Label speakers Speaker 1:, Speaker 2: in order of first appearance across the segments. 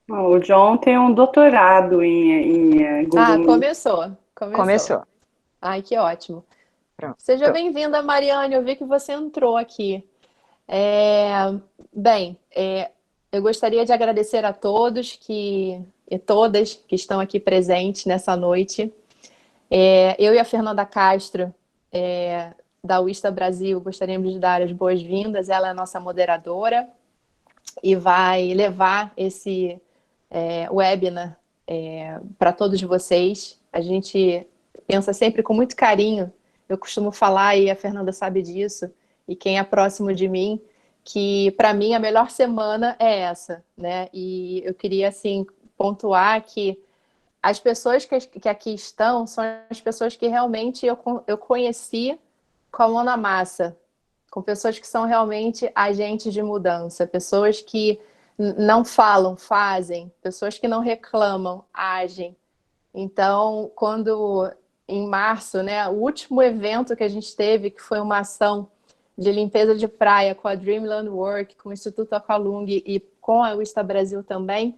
Speaker 1: O John tem um doutorado em Google
Speaker 2: Ah,
Speaker 1: Meet.
Speaker 2: começou.
Speaker 3: Começou.
Speaker 2: Ai, que ótimo. Seja
Speaker 3: Pronto.
Speaker 2: bem-vinda, Mariane. Eu vi que você entrou aqui. É, Bem, eu gostaria de agradecer a todos e todas que estão aqui presentes nessa noite. Eu e a Fernanda Castro, da Wista Brasil, gostaríamos de dar as boas-vindas. Ela é a nossa moderadora e vai levar esse webinar para todos vocês. A gente pensa sempre com muito carinho. Eu costumo falar, e a Fernanda sabe disso, e quem é próximo de mim, que para mim a melhor semana é essa, né? E eu queria assim pontuar que as pessoas que aqui estão são as pessoas que realmente eu conheci com a mão na massa, com pessoas que são realmente agentes de mudança, pessoas que não falam, fazem, pessoas que não reclamam, agem. Então, quando em março, né, o último evento que a gente teve, que foi uma ação de limpeza de praia com a Dreamland Work, com o Instituto Aqualung e com a Vista Brasil também,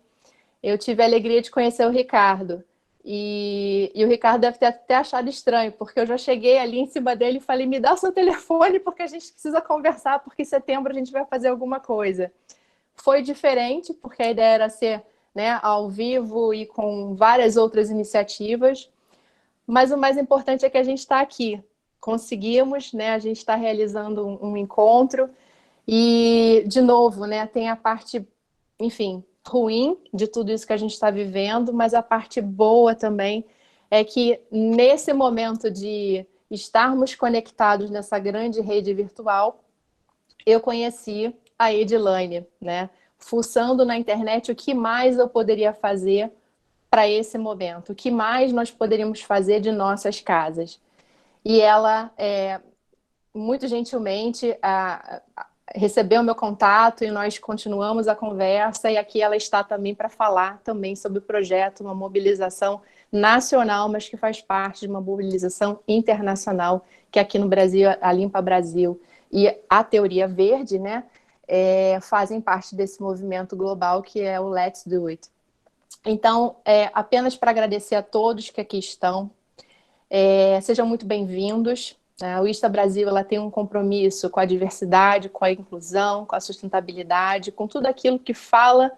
Speaker 2: eu tive a alegria de conhecer o Ricardo. E o Ricardo deve ter até achado estranho, porque eu já cheguei ali em cima dele e falei: me dá o seu telefone, porque a gente precisa conversar, porque em setembro a gente vai fazer alguma coisa. Foi diferente, porque a ideia era ser, né, ao vivo e com várias outras iniciativas, mas o mais importante é que a gente está aqui. Conseguimos, né? A gente está realizando um encontro e, de novo, né, tem a parte, enfim, ruim de tudo isso que a gente está vivendo, mas a parte boa também é que nesse momento de estarmos conectados nessa grande rede virtual, eu conheci a Edilane, né? Fuçando na internet o que mais eu poderia fazer para esse momento, o que mais nós poderíamos fazer de nossas casas. E ela, muito gentilmente, recebeu o meu contato e nós continuamos a conversa. E aqui ela está também para falar também sobre o projeto, uma mobilização nacional, mas que faz parte de uma mobilização internacional, que aqui no Brasil, a Limpa Brasil e a Teoria Verde, né, fazem parte desse movimento global que é o Let's Do It. Então, apenas para agradecer a todos que aqui estão, sejam muito bem-vindos. O ISTA Brasil ela tem um compromisso com a diversidade, com a inclusão, com a sustentabilidade, com tudo aquilo que fala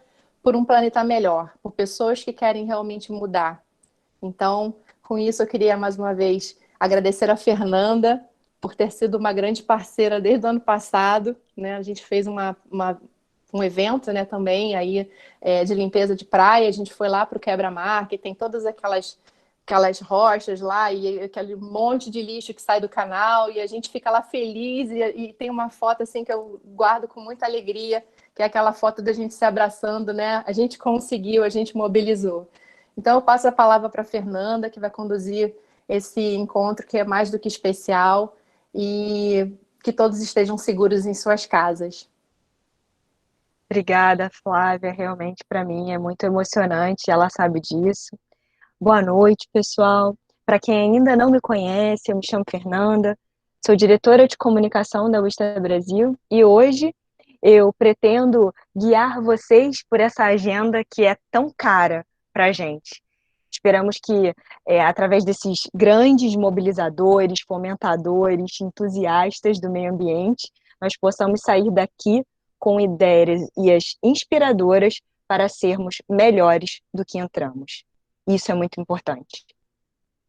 Speaker 2: por um planeta melhor, por pessoas que querem realmente mudar. Então, com isso, eu queria mais uma vez agradecer a Fernanda por ter sido uma grande parceira desde o ano passado, né? A gente fez um evento, né, também aí de limpeza de praia. A gente foi lá para o Quebra-Mar, que tem todas aquelas rochas lá e aquele monte de lixo que sai do canal, e a gente fica lá feliz e tem uma foto assim que eu guardo com muita alegria, que é aquela foto da gente se abraçando, né? A gente conseguiu, a gente mobilizou. Então, eu passo a palavra para a Fernanda, que vai conduzir esse encontro, que é mais do que especial, e que todos estejam seguros em suas casas.
Speaker 3: Obrigada, Flávia. Realmente, para mim, é muito emocionante. Ela sabe disso. Boa noite, pessoal. Para quem ainda não me conhece, eu me chamo Fernanda, sou diretora de comunicação da Vista Brasil e hoje eu pretendo guiar vocês por essa agenda que é tão cara para a gente. Esperamos que, através desses grandes mobilizadores, fomentadores, entusiastas do meio ambiente, nós possamos sair daqui com ideias inspiradoras para sermos melhores do que entramos. Isso é muito importante.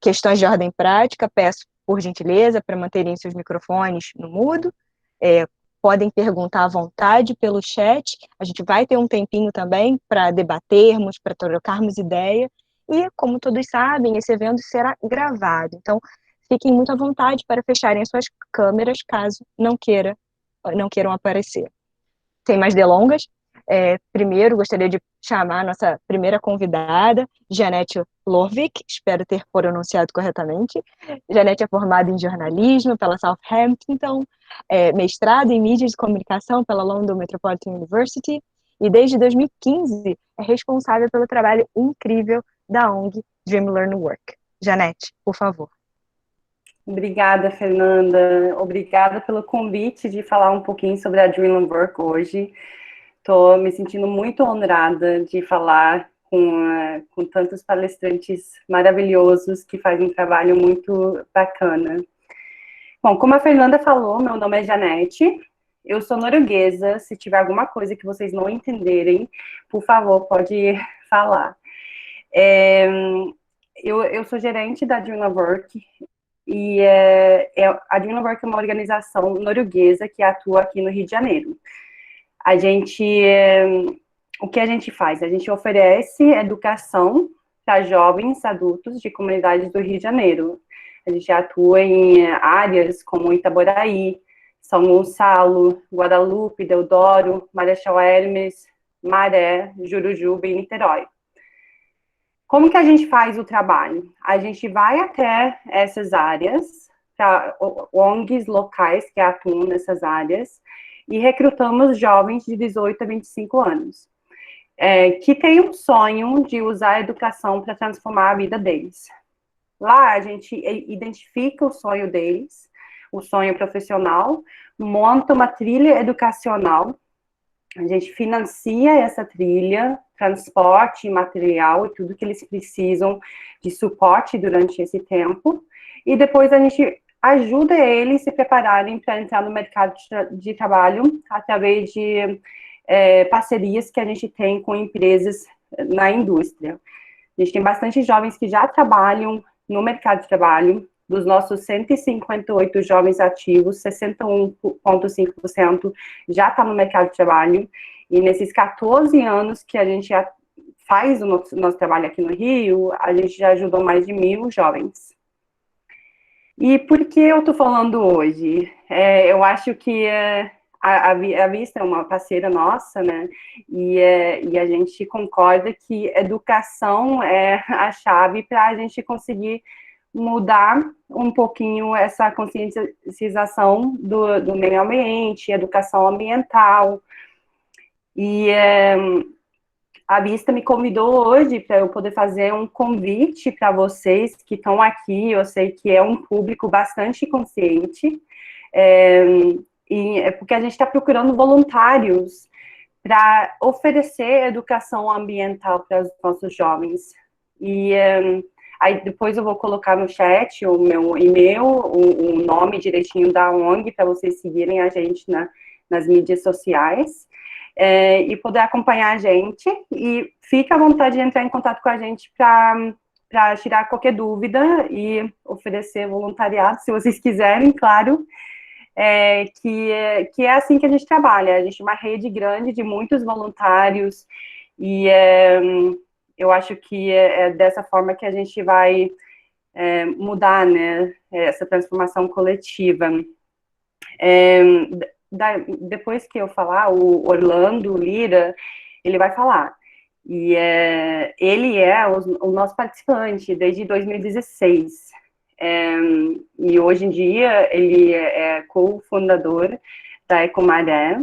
Speaker 3: Questões de ordem prática, peço por gentileza para manterem seus microfones no mudo. Podem perguntar à vontade pelo chat. A gente vai ter um tempinho também para debatermos, para trocarmos ideia. E, como todos sabem, esse evento será gravado. Então, fiquem muito à vontade para fecharem as suas câmeras caso não queiram aparecer. Sem mais delongas, primeiro gostaria de chamar a nossa primeira convidada, Janete Lorvik, espero ter pronunciado corretamente. Janete é formada em jornalismo pela Southampton, mestrado em mídias de comunicação pela London Metropolitan University e desde 2015 é responsável pelo trabalho incrível da ONG Dream Learn Work. Janete, por favor.
Speaker 1: Obrigada, Fernanda. Obrigada pelo convite de falar um pouquinho sobre a Dreamland Work hoje. Estou me sentindo muito honrada de falar com tantos palestrantes maravilhosos que fazem um trabalho muito bacana. Bom, como a Fernanda falou, meu nome é Janete, eu sou norueguesa. Se tiver alguma coisa que vocês não entenderem, por favor, pode falar. Eu sou gerente da Dreamwork, e a Dreamwork é uma organização norueguesa que atua aqui no Rio de Janeiro. O que a gente faz? A gente oferece educação para jovens adultos de comunidades do Rio de Janeiro. A gente atua em áreas como Itaboraí, São Gonçalo, Guadalupe, Deodoro, Marechal Hermes, Maré, Jurujuba e Niterói. Como que a gente faz o trabalho? A gente vai até essas áreas, para ONGs locais que atuam nessas áreas, e recrutamos jovens de 18 a 25 anos, que têm um sonho de usar a educação para transformar a vida deles. Lá a gente identifica o sonho deles, o sonho profissional, monta uma trilha educacional, a gente financia essa trilha, transporte, material e tudo que eles precisam de suporte durante esse tempo, e depois a gente ajuda eles a se prepararem para entrar no mercado de trabalho através de parcerias que a gente tem com empresas na indústria. A gente tem bastante jovens que já trabalham no mercado de trabalho. Dos nossos 158 jovens ativos, 61,5% já está no mercado de trabalho. E nesses 14 anos que a gente faz o nosso trabalho aqui no Rio, a gente já ajudou mais de 1.000 jovens. E por que eu estou falando hoje? Eu acho que a Vista é uma parceira nossa, né? E a gente concorda que educação é a chave para a gente conseguir mudar um pouquinho essa conscientização do meio ambiente, educação ambiental. E a Vista me convidou hoje para eu poder fazer um convite para vocês que estão aqui. Eu sei que é um público bastante consciente, porque a gente está procurando voluntários para oferecer educação ambiental para os nossos jovens. E aí depois eu vou colocar no chat o meu e-mail, o nome direitinho da ONG, para vocês seguirem a gente nas mídias sociais, e poder acompanhar a gente. E fica à vontade de entrar em contato com a gente para tirar qualquer dúvida e oferecer voluntariado, se vocês quiserem, claro. Que é assim que a gente trabalha. A gente é uma rede grande de muitos voluntários, e eu acho que é dessa forma que a gente vai mudar, né, essa transformação coletiva. Depois que eu falar, o Orlando Lira, ele vai falar. E ele é o nosso participante desde 2016. E hoje em dia ele é co-fundador da Ecomaré.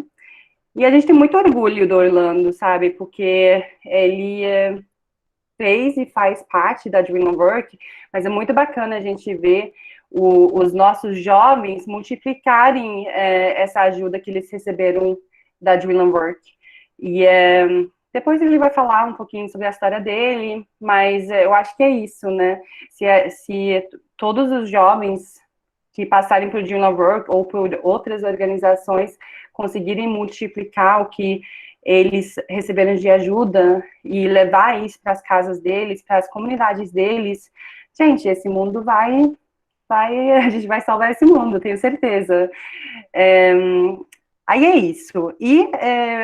Speaker 1: E a gente tem muito orgulho do Orlando, sabe? Porque ele fez e faz parte da Dreamwork, mas é muito bacana a gente ver os nossos jovens multiplicarem essa ajuda que eles receberam da Dreamwork. E depois ele vai falar um pouquinho sobre a história dele, mas eu acho que é isso, né? Se todos os jovens que passarem por Dreamwork ou por outras organizações conseguirem multiplicar o que eles receberam de ajuda e levar isso para as casas deles, para as comunidades deles, gente, esse mundo a gente vai salvar esse mundo, tenho certeza. Aí é isso. E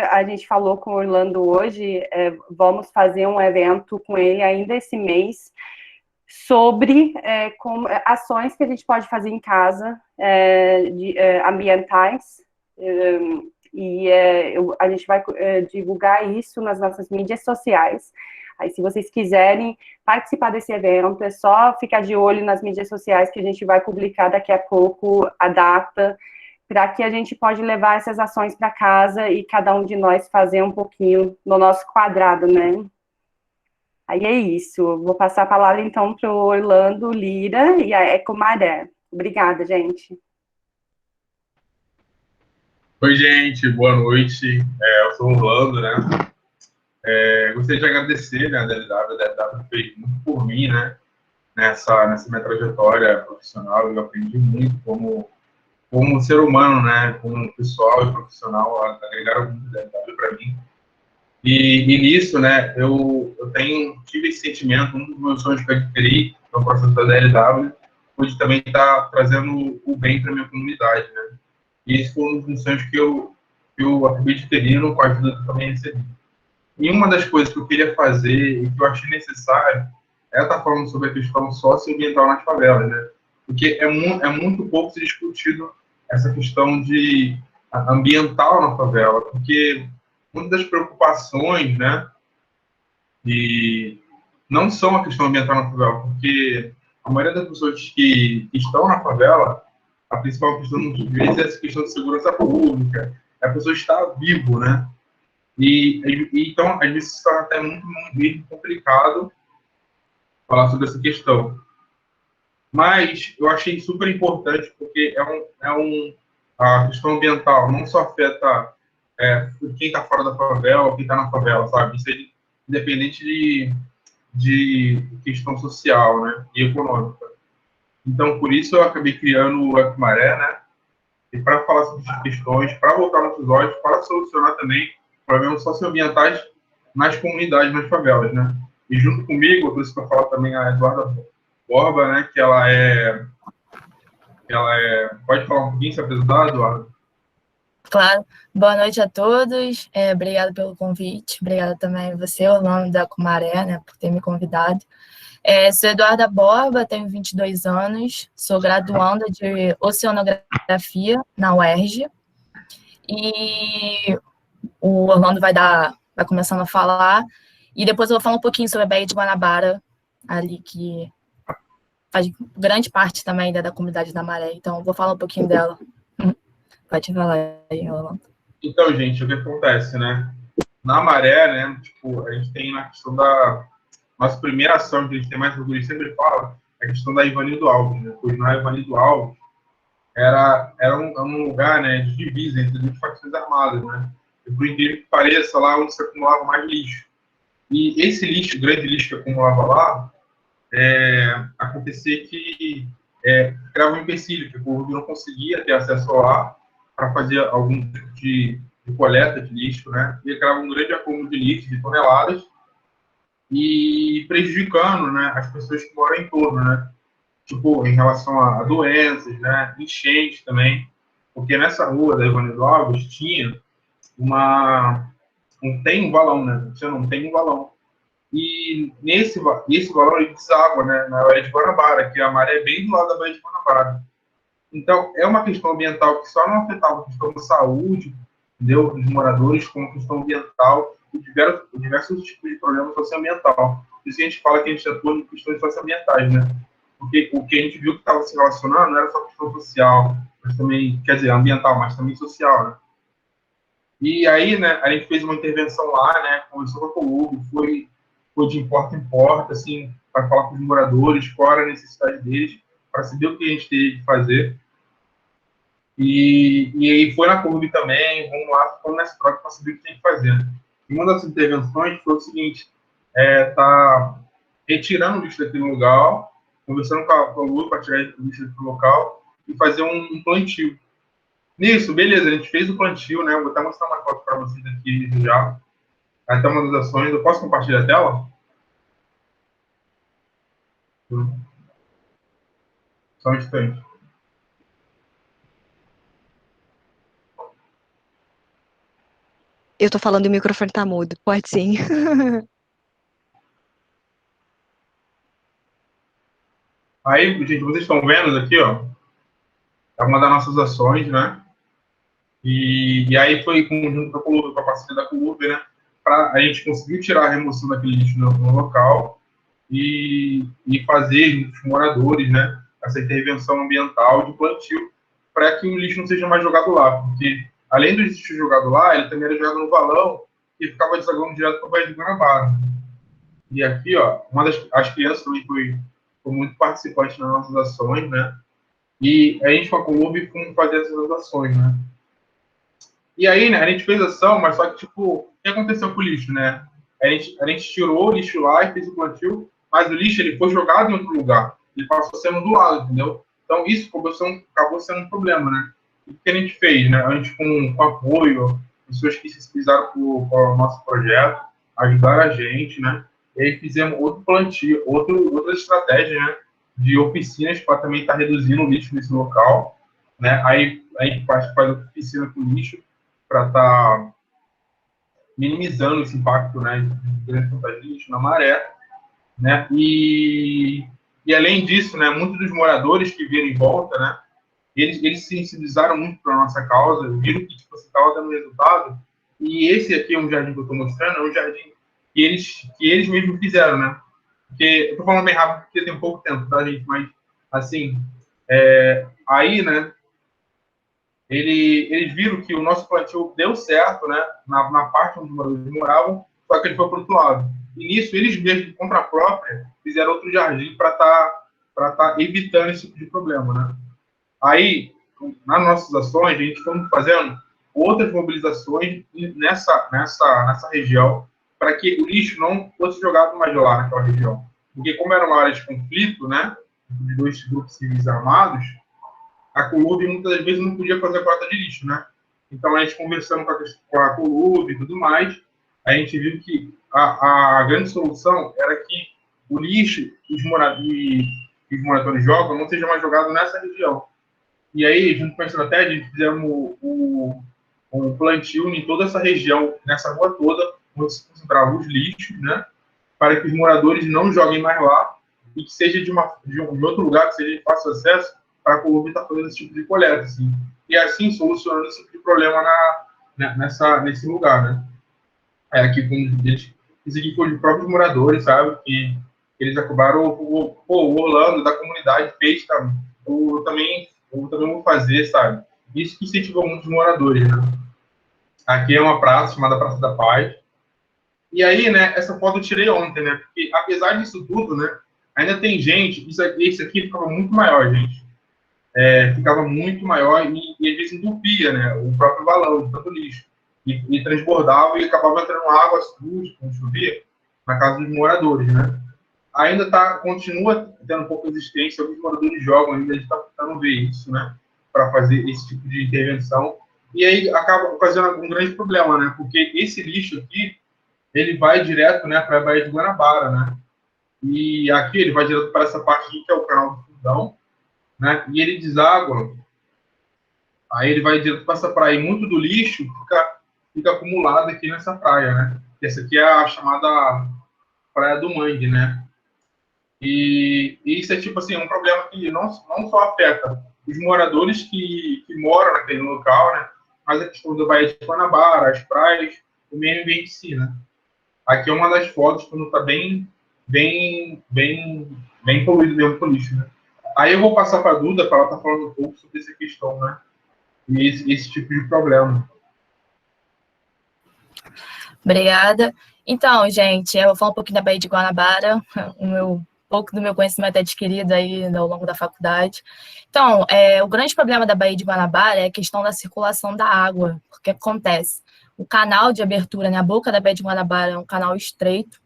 Speaker 1: a gente falou com o Orlando hoje, vamos fazer um evento com ele ainda esse mês, sobre ações que a gente pode fazer em casa, ambientais, a gente vai divulgar isso nas nossas mídias sociais. Aí, se vocês quiserem participar desse evento, é só ficar de olho nas mídias sociais, que a gente vai publicar daqui a pouco a data, para que a gente pode levar essas ações para casa e cada um de nós fazer um pouquinho no nosso quadrado, né? Aí é isso. Vou passar a palavra, então, para o Orlando Lira e a Ecomaré. Obrigada, gente.
Speaker 4: Oi, gente, boa noite. Eu sou o Orlando, né? Gostaria de agradecer, né, a DLW fez muito por mim, né? Nessa minha trajetória profissional, eu aprendi muito como ser humano, né? Como pessoal e profissional, agregaram muito a DLW para mim. E nisso, né, eu tive esse sentimento, um dos meus sonhos que eu adquiri no processo da DLW, foi de também estar trazendo o bem para minha comunidade, né? E esse foi um dos sonhos que eu acabei adquirindo com a ajuda que eu também recebi. E uma das coisas que eu queria fazer e que eu achei necessário é estar falando sobre a questão socioambiental nas favelas, né? Porque é muito pouco se discutido essa questão de ambiental na favela, porque muitas das preocupações, né, e não são a questão ambiental na favela, porque a maioria das pessoas que estão na favela, a principal questão muitas vezes é essa questão de segurança pública, é a pessoa estar vivo, né? Então, às vezes, isso é até muito complicado falar sobre essa questão. Mas eu achei super importante, porque a questão ambiental não só afeta quem está fora da favela ou quem está na favela, sabe? Isso é independente de questão social, né? E econômica. Então, por isso, eu acabei criando o Equimaré, né? E para falar sobre essas questões, para voltar nossos olhos, para solucionar também problemas socioambientais nas comunidades, nas favelas, né? E junto comigo, eu trouxe para falar também a Eduarda Borba, né? Que ela é... Pode falar um pouquinho, se apresentar, Eduarda?
Speaker 5: Claro. Boa noite a todos. Obrigada pelo convite. Obrigada também a você, Orlando da Cumaré, né, por ter me convidado. Sou Eduarda Borba, tenho 22 anos, sou graduanda de Oceanografia na UERJ. E o Orlando vai começando a falar. E depois eu vou falar um pouquinho sobre a Baía de Guanabara, ali que faz grande parte também da comunidade da Maré. Então, eu vou falar um pouquinho dela. Pode falar aí, Orlando.
Speaker 4: Então, gente, o que acontece, né? Na Maré, né? Tipo, a gente tem na questão da nossa primeira ação, que a gente tem mais orgulho, sempre fala, é a questão da Ivanildo Alves, né? Pois na Ivanildo Alves era um lugar, né, de divisa entre duas facções armadas, né? E por incrível que pareça, lá onde se acumulava mais lixo. E esse lixo, o grande lixo que acumulava lá, acontecia que criava um empecilho, que o povo não conseguia ter acesso ao ar para fazer algum tipo de coleta de lixo, né? E criava um grande acúmulo de lixo, de toneladas, e prejudicando, né, as pessoas que moram em torno, né? Tipo, em relação a doenças, né? Enchentes também. Porque nessa rua da Ivanildo Alves tinha tem um valão, né? Você não tem um valão. E esse valão ele deságua, né, na Baía de Guanabara, que a maré é bem do lado da Baía de Guanabara. Então, é uma questão ambiental que só não afetava a questão da saúde, entendeu, dos moradores, como a questão ambiental e diversos tipos de problemas socioambiental. Por isso que a gente fala que a gente atua em questões socioambientais, né? Porque o que a gente viu que estava se relacionando não era só questão social, mas também, quer dizer, ambiental, mas também social, né? E aí, né, a gente fez uma intervenção lá, né, conversou com a Colúmbia, foi de porta em porta, assim, para falar com os moradores, qual era a necessidade deles, para saber o que a gente teria que fazer. E aí foi na Colúmbia também, vamos lá, ficamos nessa troca para saber o que tem que fazer. E uma das intervenções foi o seguinte, tá retirando o lixo daquele lugar, conversando com a Colúmbia para tirar o lixo daquele local e fazer um plantio. Nisso, beleza, a gente fez o plantio, né? Eu vou até mostrar uma foto para vocês aqui já. Até uma das ações. Eu posso compartilhar a tela? Só um instante.
Speaker 3: Eu tô falando e o microfone tá mudo. Pode sim.
Speaker 4: Aí, gente, vocês estão vendo aqui, ó. É uma das nossas ações, né? E aí foi junto com a parceria da Colúmbia, né? A gente conseguiu tirar a remoção daquele lixo no local e fazer junto com os moradores, né? Essa intervenção ambiental de plantio para que o lixo não seja mais jogado lá. Porque, além do lixo jogado lá, ele também era jogado no valão e ficava desagando direto para o Baía de Guanabara. E aqui, ó, as crianças também foi muito participante nas nossas ações, né? E a gente, com a Colúmbia, fomos fazer essas ações, né? E aí, né, a gente fez ação, mas só que, tipo, o que aconteceu com o lixo, né? A gente tirou o lixo lá e fez o plantio, mas o lixo ele foi jogado em outro lugar. Ele passou sendo do lado, entendeu? Então, isso acabou sendo um problema, né? O que a gente fez, né? A gente, com apoio, pessoas que se sensibilizaram com o nosso projeto, ajudaram a gente, né? E aí fizemos outro plantio, outra estratégia, né? De oficinas para também estar reduzindo o lixo nesse local, né? Aí a gente faz oficina com lixo para estar minimizando esse impacto, né, de grande quantidade de lixo na maré, né, e além disso, né, muitos dos moradores que viram em volta, né, eles se sensibilizaram muito para a nossa causa, viram que tipo, essa causa dando resultado, e esse aqui é um jardim que eu estou mostrando, é um jardim que eles mesmos fizeram, né, porque, eu estou falando bem rápido porque tem pouco tempo, tá, gente, mas, assim, aí, né, eles viram que o nosso plantio deu certo, né, na parte onde os moradores moravam, só que ele foi para o outro lado. E nisso, eles mesmos, de conta própria, fizeram outro jardim para tá evitando esse tipo de problema, né. Aí, nas nossas ações, a gente estamos fazendo outras mobilizações nessa região, para que o lixo não fosse jogado mais lá naquela região. Porque como era uma área de conflito, né, de dois grupos civis armados, a Colub muitas das vezes não podia fazer a coleta de lixo, né? Então, a gente conversando com a Colub e tudo mais, a gente viu que a grande solução era que o lixo que os moradores jogam não seja mais jogado nessa região. E aí, junto com a estratégia, a gente fizemos um plantio em toda essa região, nessa rua toda, onde se concentravam os lixos, né? Para que os moradores não joguem mais lá e que seja de outro lugar, que seja de fácil acesso, para a Colub estar fazendo esse tipo de coleta, assim. E assim, solucionando esse tipo de problema nesse lugar, né? Aqui, isso aqui foi de próprios moradores, sabe? Que eles acabaram, o Orlando, da comunidade, fez também. Eu também vou fazer, sabe? Isso que incentivou muitos moradores, né? Aqui é uma praça chamada Praça da Paz. E aí, né, essa foto eu tirei ontem, né? Porque, apesar disso tudo, né, ainda tem gente, isso aqui ficava muito maior, gente. Ficava muito maior e às vezes entupia, né, o próprio valão de tanto lixo. E transbordava e acabava entrando água suja, quando chovia, na casa dos moradores, né. Ainda continua tendo um pouco de existência, alguns moradores jogam ainda, a gente está tentando ver isso, né, para fazer esse tipo de intervenção. E aí acaba fazendo um grande problema, né, porque esse lixo aqui, ele vai direto, né, para a Baía de Guanabara, né, e aqui ele vai direto para essa parte aqui, que é o canal do Fundão, né, e ele deságua, aí ele vai direto para essa praia, e muito do lixo fica acumulado aqui nessa praia, né, essa aqui é a chamada Praia do Mangue, né, e isso é tipo assim, um problema que não só afeta os moradores que moram naquele local, né, mas a questão da Baía de Guanabara, as praias, o meio ambiente em si, né. Aqui é uma das fotos quando está bem poluído mesmo com lixo, né. Aí eu vou passar para a Duda para ela estar falando um pouco sobre essa questão, né? E esse tipo de problema.
Speaker 5: Obrigada. Então, gente, eu vou falar um pouquinho da Baía de Guanabara, pouco do meu conhecimento adquirido aí ao longo da faculdade. Então, o grande problema da Baía de Guanabara é a questão da circulação da água. O que acontece? O canal de abertura, né, a boca da Baía de Guanabara é um canal estreito,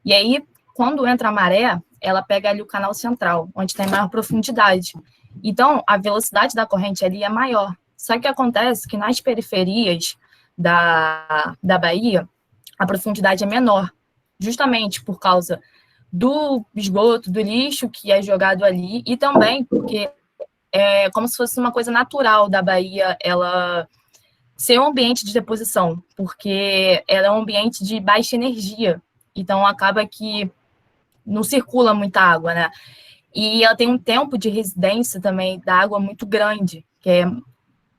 Speaker 5: e aí, quando entra a maré, ela pega ali o canal central, onde tem maior profundidade. Então, a velocidade da corrente ali é maior. Só que acontece que nas periferias da Bahia, a profundidade é menor, justamente por causa do esgoto, do lixo que é jogado ali, e também porque é como se fosse uma coisa natural da Bahia, ela ser um ambiente de deposição, porque ela é um ambiente de baixa energia, então acaba que não circula muita água, né? E ela tem um tempo de residência também da água muito grande, que é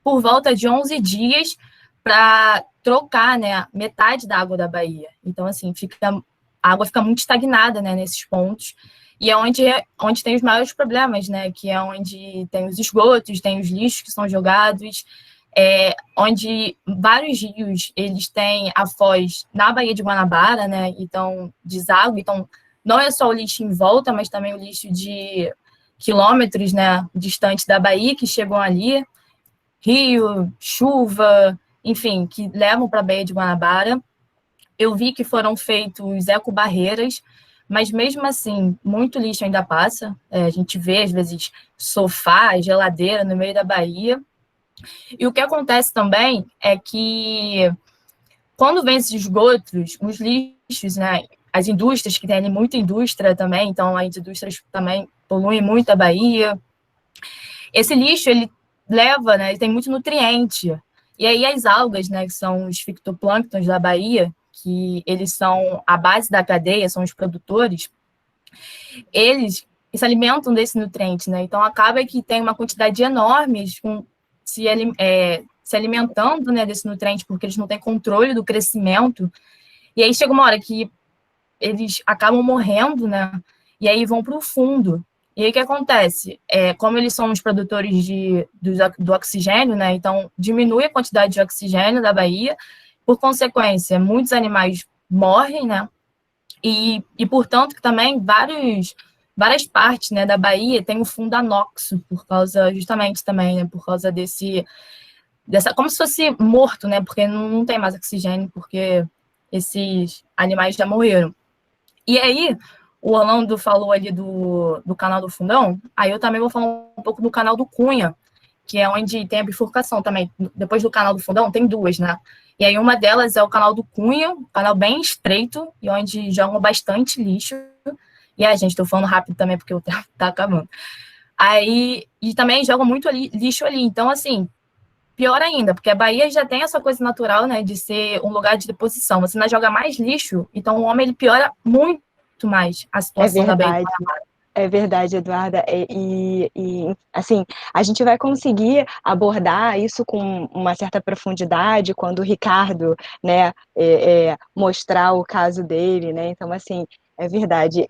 Speaker 5: por volta de 11 dias para trocar, né, metade da água da Bahia. Então, assim, a água fica muito estagnada, né, nesses pontos. E é onde tem os maiores problemas, né, que é onde tem os esgotos, tem os lixos que são jogados, onde vários rios, eles têm a foz na Baía de Guanabara, né, então deságua, então não é só o lixo em volta, mas também o lixo de quilômetros, né, distante da Bahia, que chegam ali, rio, chuva, enfim, que levam para a Baía de Guanabara. Eu vi que foram feitos ecobarreiras, mas mesmo assim, muito lixo ainda passa. A gente vê, às vezes, sofá, geladeira no meio da Baía. E o que acontece também é que, quando vem esses esgotos, os lixos, né, as indústrias, que tem ali muita indústria também, então as indústrias também poluem muito a Baía. Esse lixo, ele leva, né, ele tem muito nutriente. E aí as algas, né, que são os fitoplânctons da Baía, que eles são a base da cadeia, são os produtores, eles se alimentam desse nutriente, né? Então acaba que tem uma quantidade enorme se alimentando, né, desse nutriente, porque eles não têm controle do crescimento. E aí chega uma hora que eles acabam morrendo, né? E aí vão para o fundo. E aí o que acontece? Como eles são os produtores do oxigênio, né? Então diminui a quantidade de oxigênio da Baía, por consequência, muitos animais morrem, né? E portanto, que também várias partes, né, da Baía tem o fundo anóxico, por causa, justamente também, né, por causa como se fosse morto, né? Porque não tem mais oxigênio, porque esses animais já morreram. E aí, o Orlando falou ali do canal do Fundão, aí eu também vou falar um pouco do canal do Cunha, que é onde tem a bifurcação também. Depois do canal do Fundão, tem duas, né? E aí uma delas é o canal do Cunha, um canal bem estreito, e onde jogam bastante lixo. E gente, estou falando rápido também, porque o tempo tá acabando. Aí, e também jogam muito lixo ali. Então, assim, pior ainda, porque a Bahia já tem essa coisa natural, né, de ser um lugar de deposição. Você ainda joga mais lixo, então o homem, ele piora muito mais a situação da Bahia.
Speaker 3: É verdade, Eduarda. Assim, a gente vai conseguir abordar isso com uma certa profundidade quando o Ricardo, né, mostrar o caso dele, né? Então, assim, é verdade.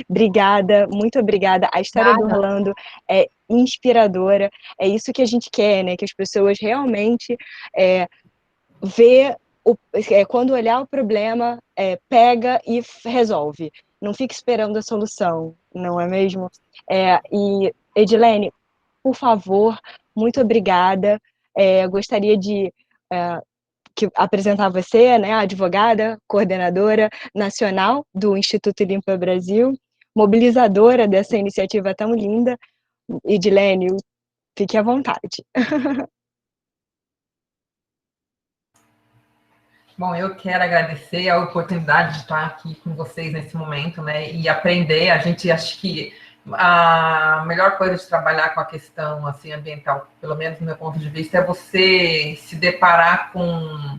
Speaker 3: Obrigada, muito obrigada. A história do Orlando é inspiradora. É isso que a gente quer, né? Que as pessoas realmente quando olhar o problema, pega e resolve. Não fique esperando a solução, não é mesmo? E, Edilene, por favor, muito obrigada. Gostaria de apresentar você, né, a advogada, coordenadora nacional do Instituto Limpa Brasil, mobilizadora dessa iniciativa tão linda. Edilene, fique à vontade.
Speaker 6: Bom, eu quero agradecer a oportunidade de estar aqui com vocês nesse momento, né, e aprender. A gente acha que a melhor coisa de trabalhar com a questão assim, ambiental, pelo menos do meu ponto de vista, é você se deparar com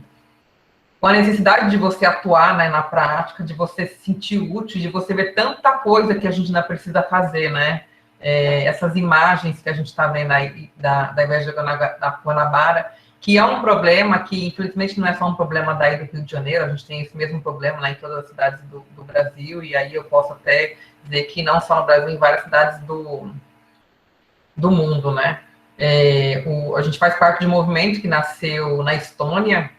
Speaker 6: a necessidade de você atuar, né, na prática, de você se sentir útil, de você ver tanta coisa que a gente ainda precisa fazer, né? Essas imagens que a gente está vendo aí da Baía de Guanabara, que é um problema que, infelizmente, não é só um problema daí do Rio de Janeiro, a gente tem esse mesmo problema lá em todas as cidades do Brasil, e aí eu posso até dizer que não só no Brasil, em várias cidades do mundo, né? A gente faz parte de um movimento que nasceu na Estônia,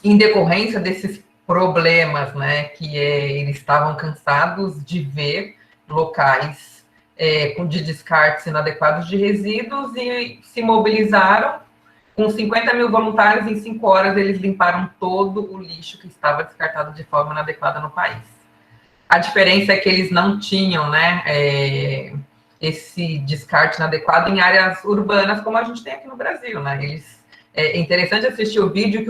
Speaker 6: em decorrência desses problemas, né? Que eles estavam cansados de ver locais de descartes inadequados de resíduos e se mobilizaram. Com 50 mil voluntários, em 5 horas, eles limparam todo o lixo que estava descartado de forma inadequada no país. A diferença é que eles não tinham, né, esse descarte inadequado em áreas urbanas, como a gente tem aqui no Brasil, né? É interessante assistir o vídeo que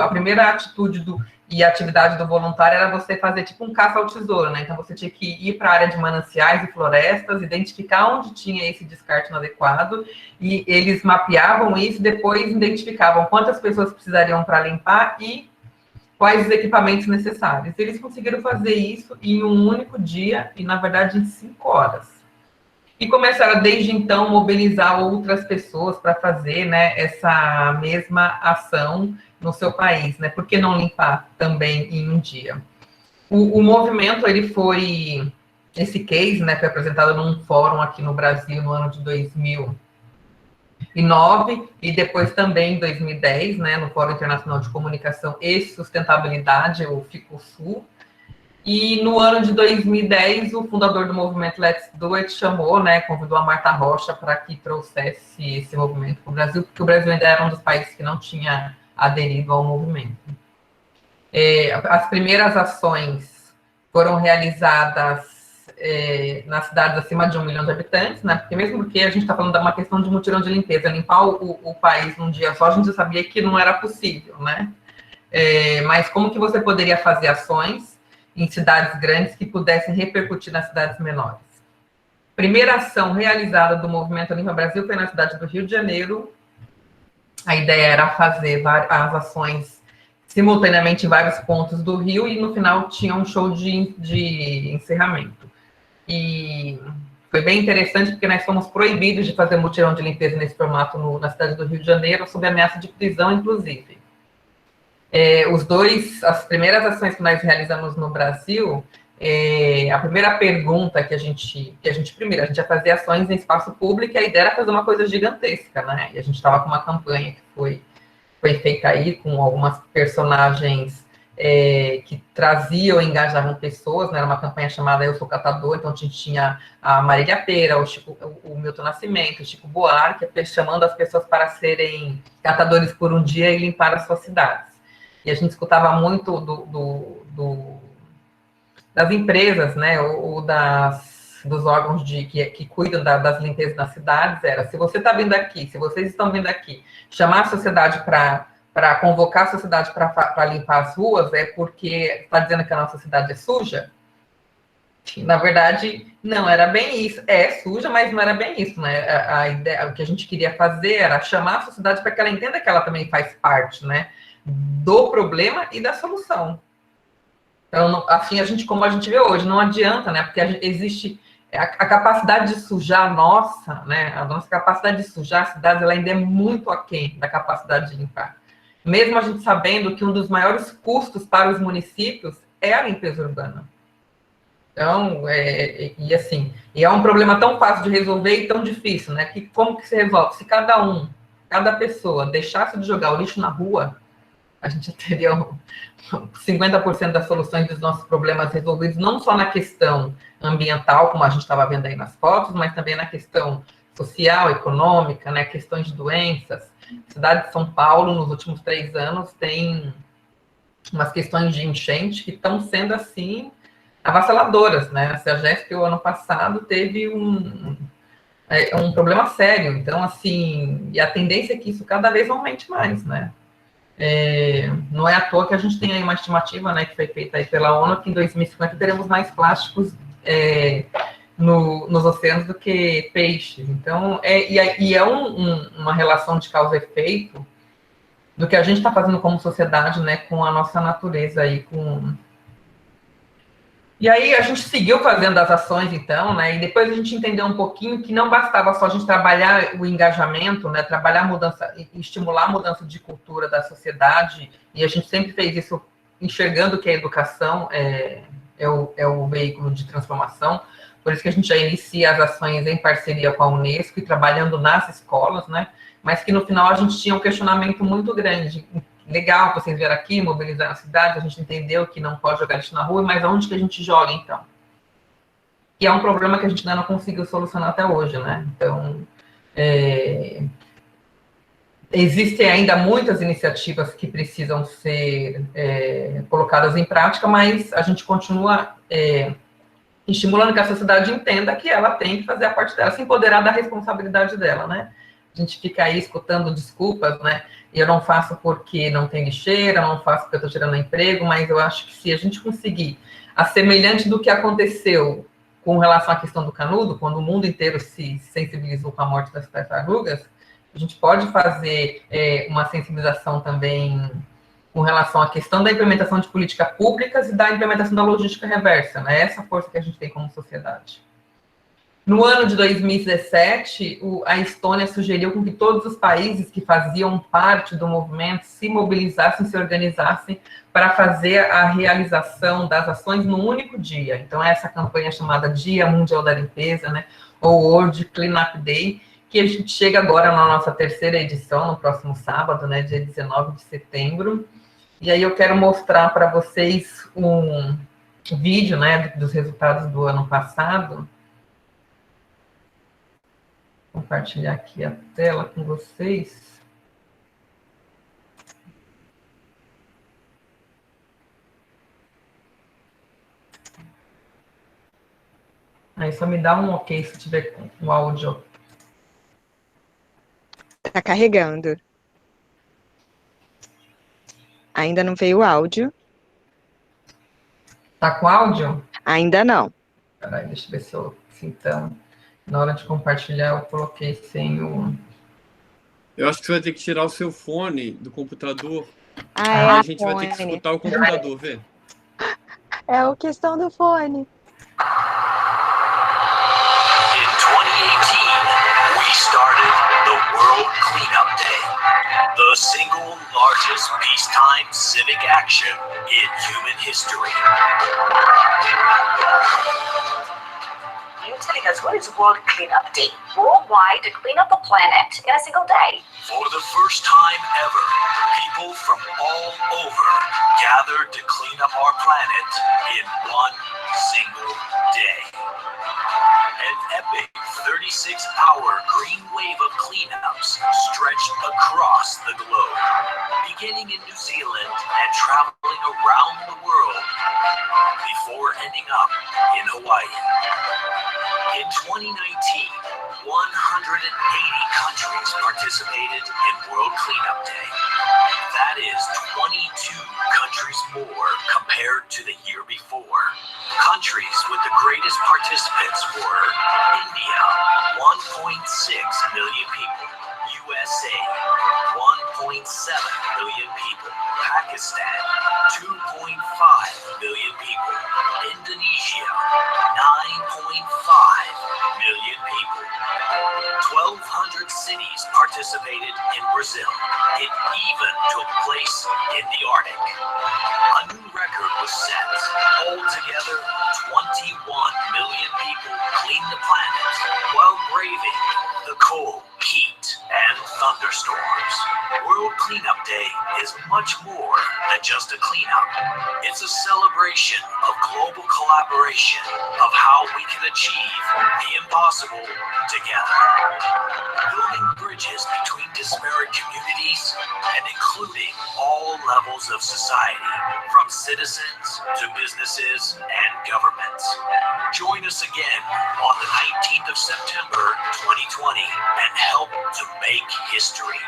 Speaker 6: a primeira atitude e atividade do voluntário era você fazer tipo um caça ao tesouro, né? Então você tinha que ir para a área de mananciais e florestas, identificar onde tinha esse descarte inadequado, e eles mapeavam isso, depois identificavam quantas pessoas precisariam para limpar e quais os equipamentos necessários. Eles conseguiram fazer isso em um único dia e, na verdade, em 5 horas. E começaram, desde então, a mobilizar outras pessoas para fazer, né, essa mesma ação no seu país, né? Por que não limpar também em um dia? O movimento, esse case, né, foi apresentado num fórum aqui no Brasil no ano de 2009 e depois também em 2010, né, no Fórum Internacional de Comunicação e Sustentabilidade, o FICOSUL. E no ano de 2010, o fundador do movimento Let's Do It chamou, né, convidou a Marta Rocha para que trouxesse esse movimento para o Brasil, porque o Brasil ainda era um dos países que não tinha aderido ao movimento. As primeiras ações foram realizadas nas cidades acima de 1 milhão de habitantes, né, porque mesmo porque a gente está falando de uma questão de mutirão de limpeza, limpar o país num dia só, a gente já sabia que não era possível, né? Mas como que você poderia fazer ações em cidades grandes que pudessem repercutir nas cidades menores? Primeira ação realizada do Movimento Limpa Brasil foi na cidade do Rio de Janeiro. A ideia era fazer as ações simultaneamente em vários pontos do Rio e no final tinha um show de encerramento. E foi bem interessante porque nós fomos proibidos de fazer mutirão de limpeza nesse formato na cidade do Rio de Janeiro, sob ameaça de prisão, inclusive. As primeiras ações que nós realizamos no Brasil, a primeira pergunta que a gente ia fazer ações em espaço público, e a ideia era fazer uma coisa gigantesca, né? E a gente estava com uma campanha que foi feita aí com algumas personagens que traziam e engajavam pessoas, né? Era uma campanha chamada Eu Sou Catador, então a gente tinha a Marília Pêra, o Milton Nascimento, o Chico Buarque, chamando as pessoas para serem catadores por um dia e limpar as suas cidades. E a gente escutava muito das empresas, né, ou dos órgãos que cuidam das limpezas nas cidades, se você está vindo aqui, se vocês estão vindo aqui, chamar a sociedade para convocar a sociedade para limpar as ruas, é porque está dizendo que a nossa cidade é suja? Na verdade, não era bem isso. É suja, mas não era bem isso, né? A ideia, o que a gente queria fazer era chamar a sociedade para que ela entenda que ela também faz parte, né, do problema e da solução. Então, assim, como a gente vê hoje, não adianta, né? Porque existe a capacidade de sujar né? A nossa capacidade de sujar as cidades, ela ainda é muito aquém da capacidade de limpar. Mesmo a gente sabendo que um dos maiores custos para os municípios é a limpeza urbana. Então, é um problema tão fácil de resolver e tão difícil, né? Que como que se resolve? Se cada pessoa deixasse de jogar o lixo na rua, a gente teria 50% das soluções dos nossos problemas resolvidos, não só na questão ambiental, como a gente estava vendo aí nas fotos, mas também na questão social, econômica, né, questões de doenças. A cidade de São Paulo, nos últimos 3 anos, tem umas questões de enchente que estão sendo, assim, avassaladoras, né? A CEAGESP, o ano passado, teve um problema sério. Então, assim, e a tendência é que isso cada vez aumente mais, né? Não é à toa que a gente tem aí uma estimativa, né, que foi feita aí pela ONU, que em 2050 teremos mais plásticos nos oceanos do que peixes. Então, uma relação de causa e efeito do que a gente está fazendo como sociedade, né, com a nossa natureza aí, E aí a gente seguiu fazendo as ações, então, né, e depois a gente entendeu um pouquinho que não bastava só a gente trabalhar o engajamento, né, trabalhar a mudança, estimular a mudança de cultura da sociedade, e a gente sempre fez isso enxergando que a educação é o veículo de transformação, por isso que a gente já inicia as ações em parceria com a Unesco e trabalhando nas escolas, né, mas que no final a gente tinha um questionamento muito grande. Legal, vocês vieram aqui, mobilizar a cidade, a gente entendeu que não pode jogar lixo na rua, mas aonde que a gente joga, então? E é um problema que a gente ainda não conseguiu solucionar até hoje, né? Então, existem ainda muitas iniciativas que precisam ser colocadas em prática, mas a gente continua estimulando que a sociedade entenda que ela tem que fazer a parte dela, se empoderar da responsabilidade dela, né? A gente fica aí escutando desculpas, né? Eu não faço porque não tem lixeira, não faço porque eu estou tirando emprego, mas eu acho que se a gente conseguir, a semelhante do que aconteceu com relação à questão do canudo, quando o mundo inteiro se sensibilizou com a morte das tartarugas, a gente pode fazer uma sensibilização também com relação à questão da implementação de políticas públicas e da implementação da logística reversa, né? Essa força que a gente tem como sociedade. No ano de 2017, a Estônia sugeriu com que todos os países que faziam parte do movimento se mobilizassem, se organizassem para fazer a realização das ações num único dia. Então, essa campanha chamada Dia Mundial da Limpeza, né, ou World Cleanup Day, que a gente chega agora na nossa 3ª edição, no próximo sábado, né, dia 19 de setembro. E aí eu quero mostrar para vocês vídeo, né, dos resultados do ano passado. Vou compartilhar aqui a tela com vocês. Aí só me dá um ok se tiver com o áudio.
Speaker 3: Tá carregando. Ainda não veio o áudio.
Speaker 6: Tá com áudio?
Speaker 3: Ainda não.
Speaker 6: Peraí, deixa eu ver se eu... Então, na hora de compartilhar, eu coloquei sem o...
Speaker 7: Eu acho que você vai ter que tirar o seu fone do computador.
Speaker 3: Ah,
Speaker 7: Aí
Speaker 3: é
Speaker 7: a
Speaker 3: o
Speaker 7: gente vai ter que
Speaker 3: fone.
Speaker 7: escutar o computador, vê?
Speaker 3: É a questão do fone.
Speaker 8: In 2018, we started the World Cleanup Day, the single largest peacetime civic action in human history.
Speaker 9: You're telling us what is World Cleanup Day? Worldwide to clean up the planet in a single day.
Speaker 8: For the first time ever, people from all over gathered to clean up our planet in one single day. An epic 36-hour green wave of cleanups stretched across the globe, beginning in New Zealand and traveling around the world before ending up in Hawaii. In 2019, 180 countries participated in World Cleanup Day. That is 22 countries more compared to the year before. Countries with the greatest participants were India, 1.6 million people, USA, 1.7 million people, Pakistan, 2.5 million people, Indonesia, 9.5 million people. 1,200 cities participated in Brazil. It even took place in the Arctic. A new record was set. Altogether, 21 million people cleaned the planet while braving the cold, heat, and thunderstorms. World Cleanup Day is much more than just a cleanup. It's a celebration of global collaboration, of how we can achieve the impossible together. Building bridges between disparate communities and including all levels of society, from citizens to businesses and governments. Join us again on the 19th of September, 2020, and help to make history.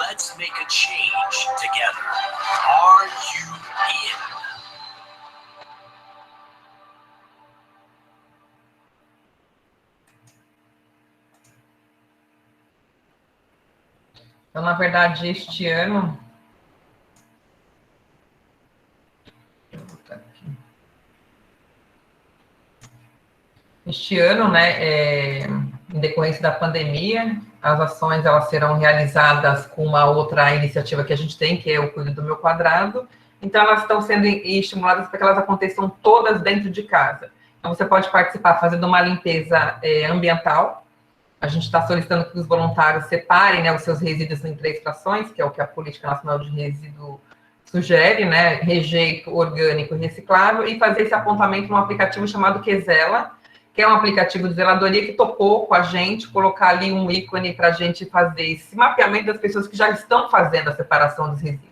Speaker 8: Let's make a change together. Are you in?
Speaker 6: Então, na verdade, este ano... Este ano, né, em decorrência da pandemia, as ações elas serão realizadas com uma outra iniciativa que a gente tem, que é o Cuido do Meu Quadrado. Então, elas estão sendo estimuladas para que elas aconteçam todas dentro de casa. Então, você pode participar fazendo uma limpeza ambiental. A gente está solicitando que os voluntários separem, né, os seus resíduos em 3 frações, que é o que a Política Nacional de Resíduo sugere, né, rejeito, orgânico e reciclável, e fazer esse apontamento num aplicativo chamado Quesela, que é um aplicativo de zeladoria que topou com a gente, colocar ali um ícone para a gente fazer esse mapeamento das pessoas que já estão fazendo a separação dos resíduos.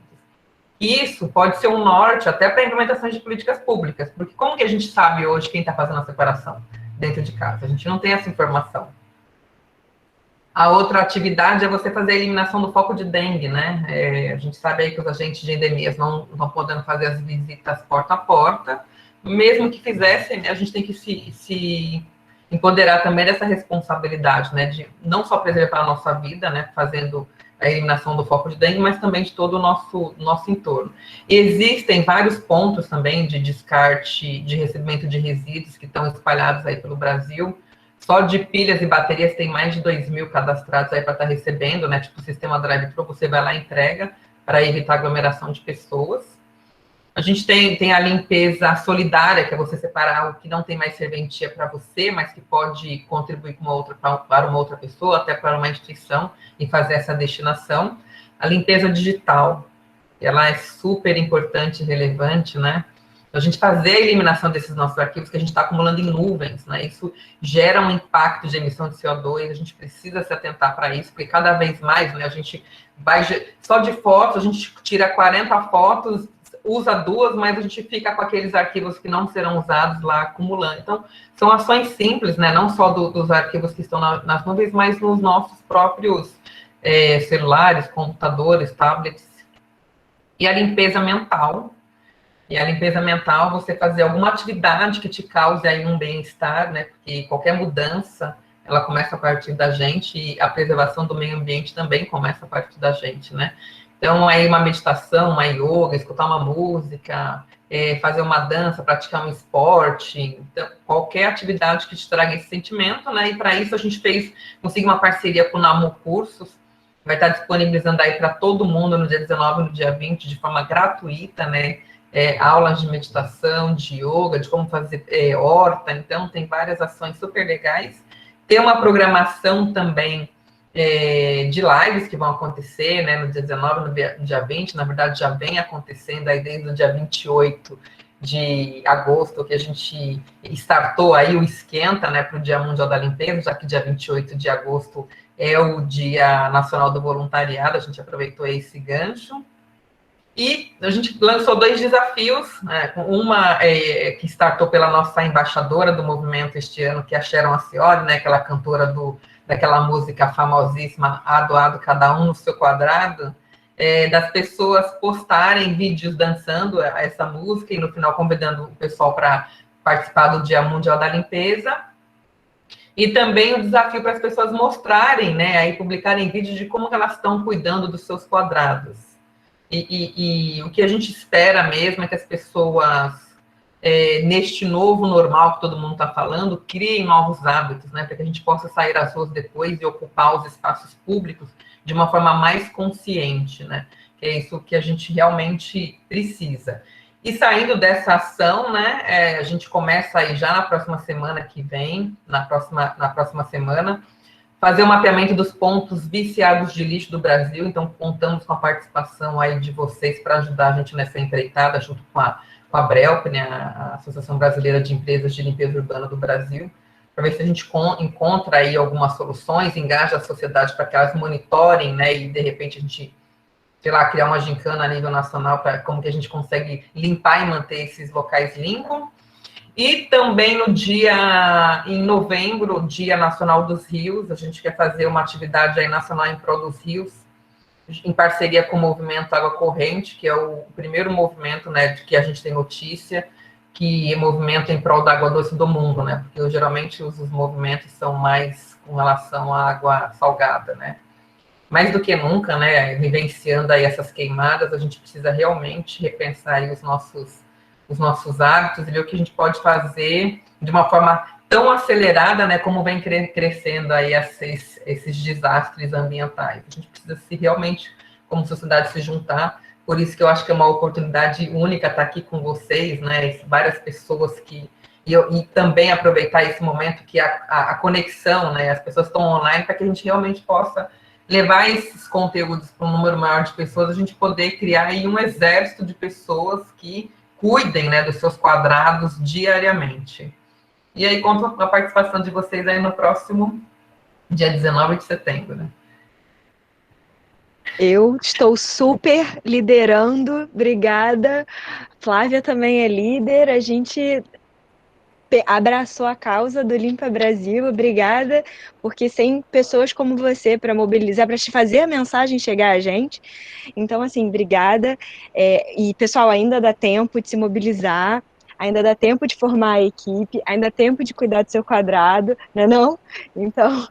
Speaker 6: E isso pode ser um norte até para a implementação de políticas públicas, porque como que a gente sabe hoje quem está fazendo a separação dentro de casa? A gente não tem essa informação. A outra atividade é você fazer a eliminação do foco de dengue, né? A gente sabe aí que os agentes de endemias não estão podendo fazer as visitas porta a porta. Mesmo que fizessem, a gente tem que se empoderar também dessa responsabilidade, né? De não só preservar a nossa vida, né? Fazendo a eliminação do foco de dengue, mas também de todo o nosso entorno. E existem vários pontos também de descarte, de recebimento de resíduos que estão espalhados aí pelo Brasil. Só de pilhas e baterias tem mais de 2.000 cadastrados aí para estar recebendo, né? Tipo o sistema drive-thru, você vai lá e entrega para evitar aglomeração de pessoas. A gente tem a limpeza solidária, que é você separar o que não tem mais serventia para você, mas que pode contribuir com para uma outra pessoa, até para uma instituição, e fazer essa destinação. A limpeza digital, ela é super importante e relevante, né? A gente fazer a eliminação desses nossos arquivos que a gente está acumulando em nuvens, né? Isso gera um impacto de emissão de CO2, a gente precisa se atentar para isso, porque cada vez mais, né, a gente vai... Só de fotos, a gente tira 40 fotos, usa 2, mas a gente fica com aqueles arquivos que não serão usados lá acumulando. Então, são ações simples, né? Não só dos arquivos que estão nas nuvens, mas nos nossos próprios celulares, computadores, tablets. E a limpeza mental. E a limpeza mental, você fazer alguma atividade que te cause aí um bem-estar, né? Porque qualquer mudança, ela começa a partir da gente, e a preservação do meio ambiente também começa a partir da gente, né? Então, aí uma meditação, uma yoga, escutar uma música, fazer uma dança, praticar um esporte, então, qualquer atividade que te traga esse sentimento, né? E para isso a gente conseguiu uma parceria com o Namu Cursos, vai estar disponibilizando aí para todo mundo no dia 19 e no dia 20, de forma gratuita, né? Aulas de meditação, de yoga, de como fazer horta, então tem várias ações super legais. Tem uma programação também de lives que vão acontecer, né, no dia 19, no dia 20, na verdade já vem acontecendo aí desde o dia 28 de agosto, que a gente startou aí o Esquenta, né, para o Dia Mundial da Limpeza, já que dia 28 de agosto é o Dia Nacional do Voluntariado, a gente aproveitou esse gancho. E a gente lançou 2 desafios, né? Uma que startou pela nossa embaixadora do movimento este ano, que é a Sharon Ascioli, né? Aquela cantora daquela música famosíssima, Ado, cada um no seu quadrado, das pessoas postarem vídeos dançando essa música e no final convidando o pessoal para participar do Dia Mundial da Limpeza. E também o desafio para as pessoas mostrarem, né? Aí publicarem vídeos de como elas estão cuidando dos seus quadrados. E o que a gente espera mesmo é que as pessoas, neste novo normal que todo mundo está falando, criem novos hábitos, né, para que a gente possa sair às ruas depois e ocupar os espaços públicos de uma forma mais consciente, né, que é isso que a gente realmente precisa. E saindo dessa ação, né, a gente começa aí já na próxima semana que vem, na próxima semana, fazer o mapeamento dos pontos viciados de lixo do Brasil, então contamos com a participação aí de vocês para ajudar a gente nessa empreitada, junto com a BRELP, né, a Associação Brasileira de Empresas de Limpeza Urbana do Brasil, para ver se a gente encontra aí algumas soluções, engaja a sociedade para que elas monitorem, né, e de repente a gente, sei lá, criar uma gincana a nível nacional para como que a gente consegue limpar e manter esses locais limpos. E também em novembro, Dia Nacional dos Rios, a gente quer fazer uma atividade aí nacional em prol dos rios, em parceria com o movimento Água Corrente, que é o primeiro movimento, né, de que a gente tem notícia, que é movimento em prol da água doce do mundo, né, porque geralmente os movimentos são mais com relação à água salgada, né. Mais do que nunca, né, vivenciando aí essas queimadas, a gente precisa realmente repensar aí os nossos hábitos e ver o que a gente pode fazer de uma forma tão acelerada, né, como vem crescendo aí esses desastres ambientais. A gente precisa realmente, como sociedade, se juntar, por isso que eu acho que é uma oportunidade única estar aqui com vocês, né, várias pessoas e também aproveitar esse momento que a conexão, né, as pessoas estão online, para que a gente realmente possa levar esses conteúdos para um número maior de pessoas, a gente poder criar aí um exército de pessoas que cuidem, né, dos seus quadrados diariamente. E aí, conto com a participação de vocês aí no próximo dia 19 de setembro, né?
Speaker 3: Eu estou super liderando, obrigada. Flávia também é líder, a gente abraçou a causa do Limpa Brasil, obrigada, porque sem pessoas como você para mobilizar, para te fazer a mensagem chegar a gente, então assim, obrigada, e pessoal, ainda dá tempo de se mobilizar, ainda dá tempo de formar a equipe, ainda dá tempo de cuidar do seu quadrado, não é não? Então,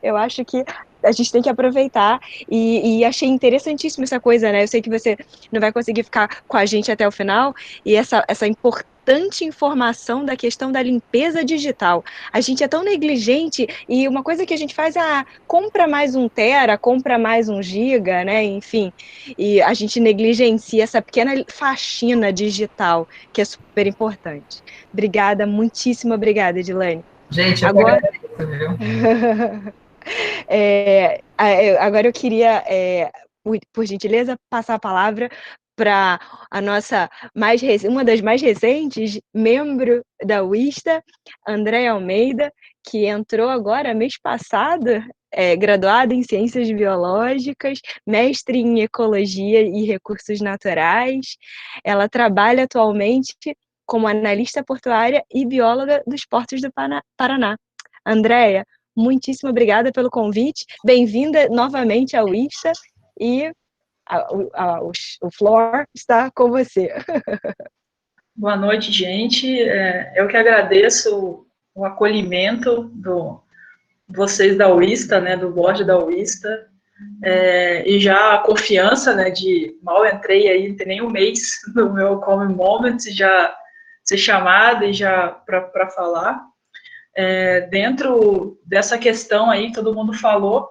Speaker 3: eu acho que a gente tem que aproveitar, e achei interessantíssima essa coisa, né? Eu sei que você não vai conseguir ficar com a gente até o final, e essa importante informação da questão da limpeza digital. A gente é tão negligente, e uma coisa que a gente faz é, compra mais 1 tera, compra mais 1 giga, né? Enfim, e a gente negligencia essa pequena faxina digital, que é super importante. Obrigada, muitíssimo obrigada, Edilane.
Speaker 6: Gente, agora agradeço, viu?
Speaker 3: Agora eu queria, por gentileza, passar a palavra para a nossa uma das mais recentes, membro da UISTA, Andréia Almeida, que entrou agora, mês passado, graduada em Ciências Biológicas, mestre em Ecologia e Recursos Naturais. Ela trabalha atualmente como analista portuária e bióloga dos portos do Paraná. Andréia, muitíssimo obrigada pelo convite. Bem-vinda novamente ao UISTA e o floor está com você.
Speaker 10: Boa noite, gente. Eu que agradeço o acolhimento vocês da UISTA, né, do board da UISTA, e já a confiança, né, de mal entrei aí, não tem nem um mês no meu Common Moment, já ser chamada e já para falar. Dentro dessa questão aí, todo mundo falou,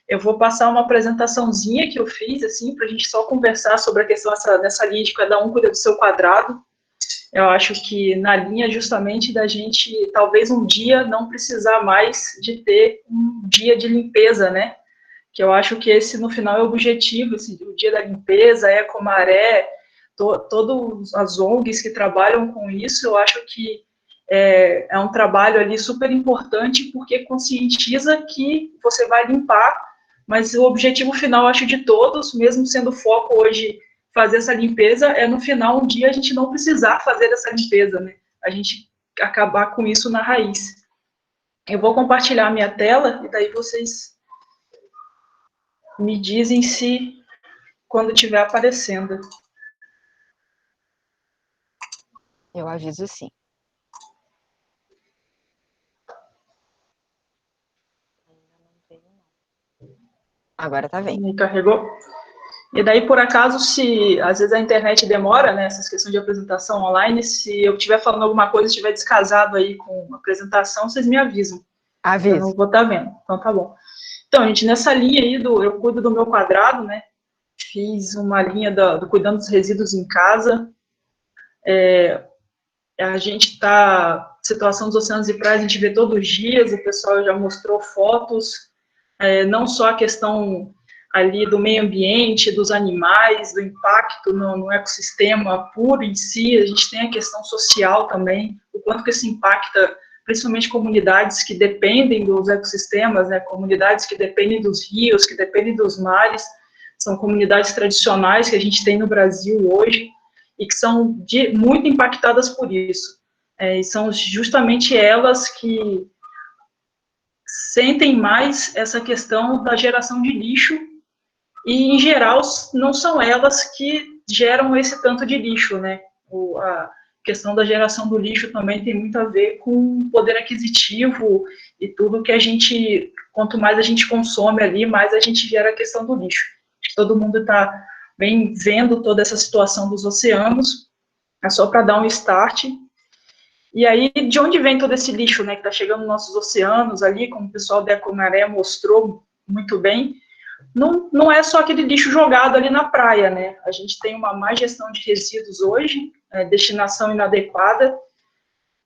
Speaker 10: eu vou passar uma apresentaçãozinha que eu fiz, assim, para a gente só conversar sobre a questão dessa linha de cada um cuida do seu quadrado. Eu acho que na linha justamente da gente, talvez um dia, não precisar mais de ter um dia de limpeza, né? Que eu acho que esse, no final, é o objetivo, o dia da limpeza, Ecomaré, todas as ONGs que trabalham com isso, eu acho que é um trabalho ali super importante, porque conscientiza que você vai limpar, mas o objetivo final, acho, de todos, mesmo sendo foco hoje fazer essa limpeza, no final, um dia, a gente não precisar fazer essa limpeza, né? A gente acabar com isso na raiz. Eu vou compartilhar a minha tela, e daí vocês me dizem se quando estiver aparecendo.
Speaker 3: Eu aviso sim. Agora tá vendo.
Speaker 10: Me carregou. E daí, por acaso, se às vezes a internet demora, né, essas questões de apresentação online, se eu estiver falando alguma coisa, estiver descasado aí com a apresentação, vocês me avisam.
Speaker 3: Aviso.
Speaker 10: Eu não vou estar vendo. Então, tá bom. Então, gente, nessa linha aí, eu cuido do meu quadrado, né, fiz uma linha do cuidando dos resíduos em casa. A gente está, situação dos oceanos e praias, a gente vê todos os dias, o pessoal já mostrou fotos, não só a questão ali do meio ambiente, dos animais, do impacto no ecossistema puro em si, a gente tem a questão social também, o quanto que isso impacta, principalmente comunidades que dependem dos ecossistemas, né, comunidades que dependem dos rios, que dependem dos mares, são comunidades tradicionais que a gente tem no Brasil hoje, e que são muito impactadas por isso. E são justamente elas que sentem mais essa questão da geração de lixo, e, em geral, não são elas que geram esse tanto de lixo, né? A questão da geração do lixo também tem muito a ver com o poder aquisitivo e tudo que a gente, quanto mais a gente consome ali, mais a gente gera a questão do lixo. Acho que todo mundo está bem vendo toda essa situação dos oceanos, é só para dar um start. E aí, de onde vem todo esse lixo, né, que está chegando nos nossos oceanos ali, como o pessoal da Ecomaré mostrou muito bem, não é só aquele lixo jogado ali na praia, né, a gente tem uma má gestão de resíduos hoje, destinação inadequada,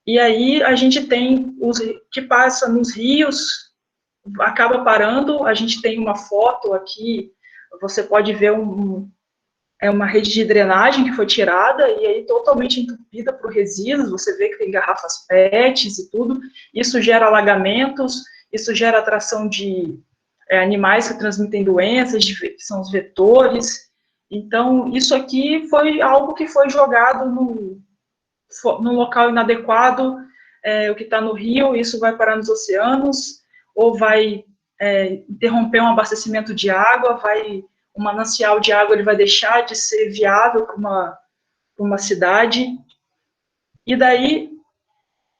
Speaker 10: e aí a gente tem os que passa nos rios, acaba parando, a gente tem uma foto aqui, você pode ver uma rede de drenagem que foi tirada e aí totalmente entupida por resíduos, você vê que tem garrafas PETs e tudo, isso gera alagamentos, isso gera atração de animais que transmitem doenças, que são os vetores, então isso aqui foi algo que foi jogado no local inadequado, o que está no rio, isso vai parar nos oceanos, ou vai interromper um abastecimento de água, um manancial de água ele vai deixar de ser viável para uma cidade, e daí,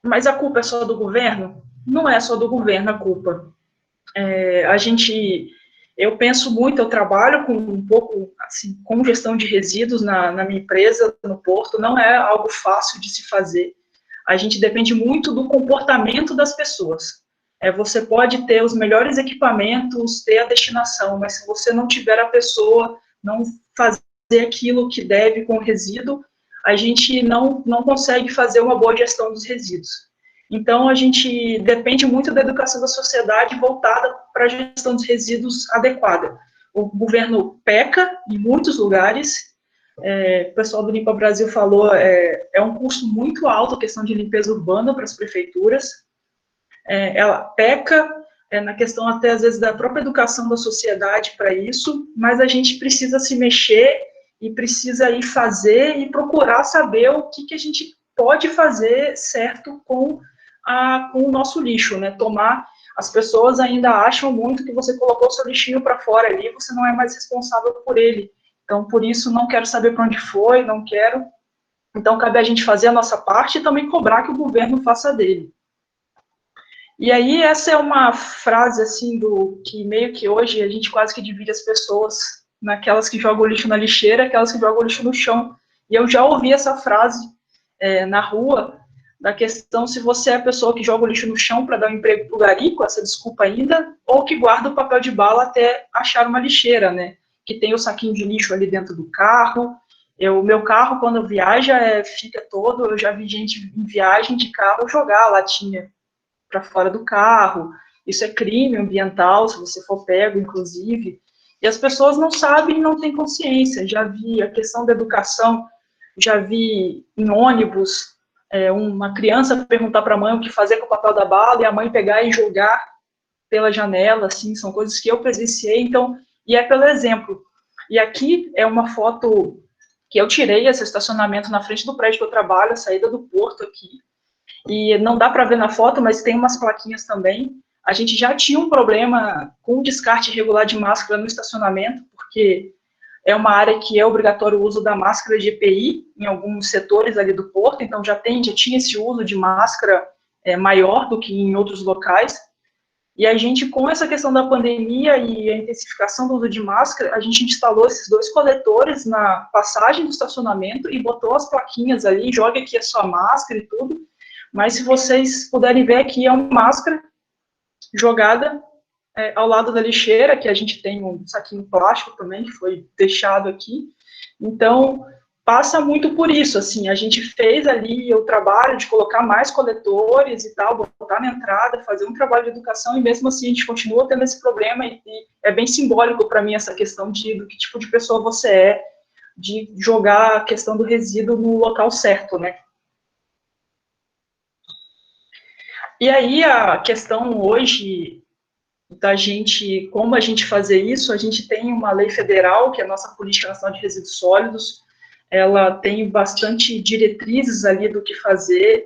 Speaker 10: mas a culpa é só do governo? Não é só do governo a culpa. Eu penso muito, eu trabalho com um pouco, assim, com gestão de resíduos na minha empresa, no Porto, não é algo fácil de se fazer. A gente depende muito do comportamento das pessoas. Você pode ter os melhores equipamentos, ter a destinação, mas se você não tiver a pessoa, não fazer aquilo que deve com o resíduo, a gente não consegue fazer uma boa gestão dos resíduos. Então, a gente depende muito da educação da sociedade voltada para a gestão dos resíduos adequada. O governo peca em muitos lugares, O pessoal do Limpa Brasil falou, é um custo muito alto a questão de limpeza urbana para as prefeituras. Ela peca na questão até, às vezes, da própria educação da sociedade para isso, mas a gente precisa se mexer e precisa ir fazer e procurar saber o que a gente pode fazer certo com o nosso lixo, né? As pessoas ainda acham muito que você colocou seu lixinho para fora ali, você não é mais responsável por ele. Então, por isso, não quero saber para onde foi, não quero. Então, cabe a gente fazer a nossa parte e também cobrar que o governo faça dele. E aí, essa é uma frase, assim, que meio que hoje a gente quase que divide as pessoas naquelas que jogam o lixo na lixeira e aquelas que jogam o lixo no chão. E eu já ouvi essa frase na rua, da questão se você é a pessoa que joga o lixo no chão para dar um emprego para o gari, com essa desculpa ainda, ou que guarda o papel de bala até achar uma lixeira, né? Que tem o saquinho de lixo ali dentro do carro. O meu carro, quando viaja, fica todo... Eu já vi gente em viagem de carro jogar a latinha para fora do carro. Isso é crime ambiental, se você for pego, inclusive. E as pessoas não sabem, não têm consciência. Já vi a questão da educação, já vi em ônibus uma criança perguntar para a mãe o que fazer com o papel da bala e a mãe pegar e jogar pela janela, assim, são coisas que eu presenciei, então, e é pelo exemplo. E aqui é uma foto que eu tirei, esse estacionamento na frente do prédio que eu trabalho, a saída do porto aqui, e não dá para ver na foto, mas tem umas plaquinhas também. A gente já tinha um problema com descarte irregular de máscara no estacionamento, porque é uma área que é obrigatório o uso da máscara de EPI em alguns setores ali do porto, então já tinha esse uso de máscara maior do que em outros locais. E a gente, com essa questão da pandemia e a intensificação do uso de máscara, a gente instalou esses 2 coletores na passagem do estacionamento e botou as plaquinhas ali, joga aqui a sua máscara e tudo. Mas se vocês puderem ver aqui, é uma máscara jogada ao lado da lixeira, que a gente tem um saquinho plástico também, que foi deixado aqui. Então, passa muito por isso, assim, a gente fez ali o trabalho de colocar mais coletores e tal, botar na entrada, fazer um trabalho de educação, e mesmo assim a gente continua tendo esse problema, e é bem simbólico para mim essa questão do que tipo de pessoa você é, de jogar a questão do resíduo no local certo, né? E aí a questão hoje da gente, como a gente fazer isso, a gente tem uma lei federal, que é a nossa Política Nacional de Resíduos Sólidos, ela tem bastante diretrizes ali do que fazer,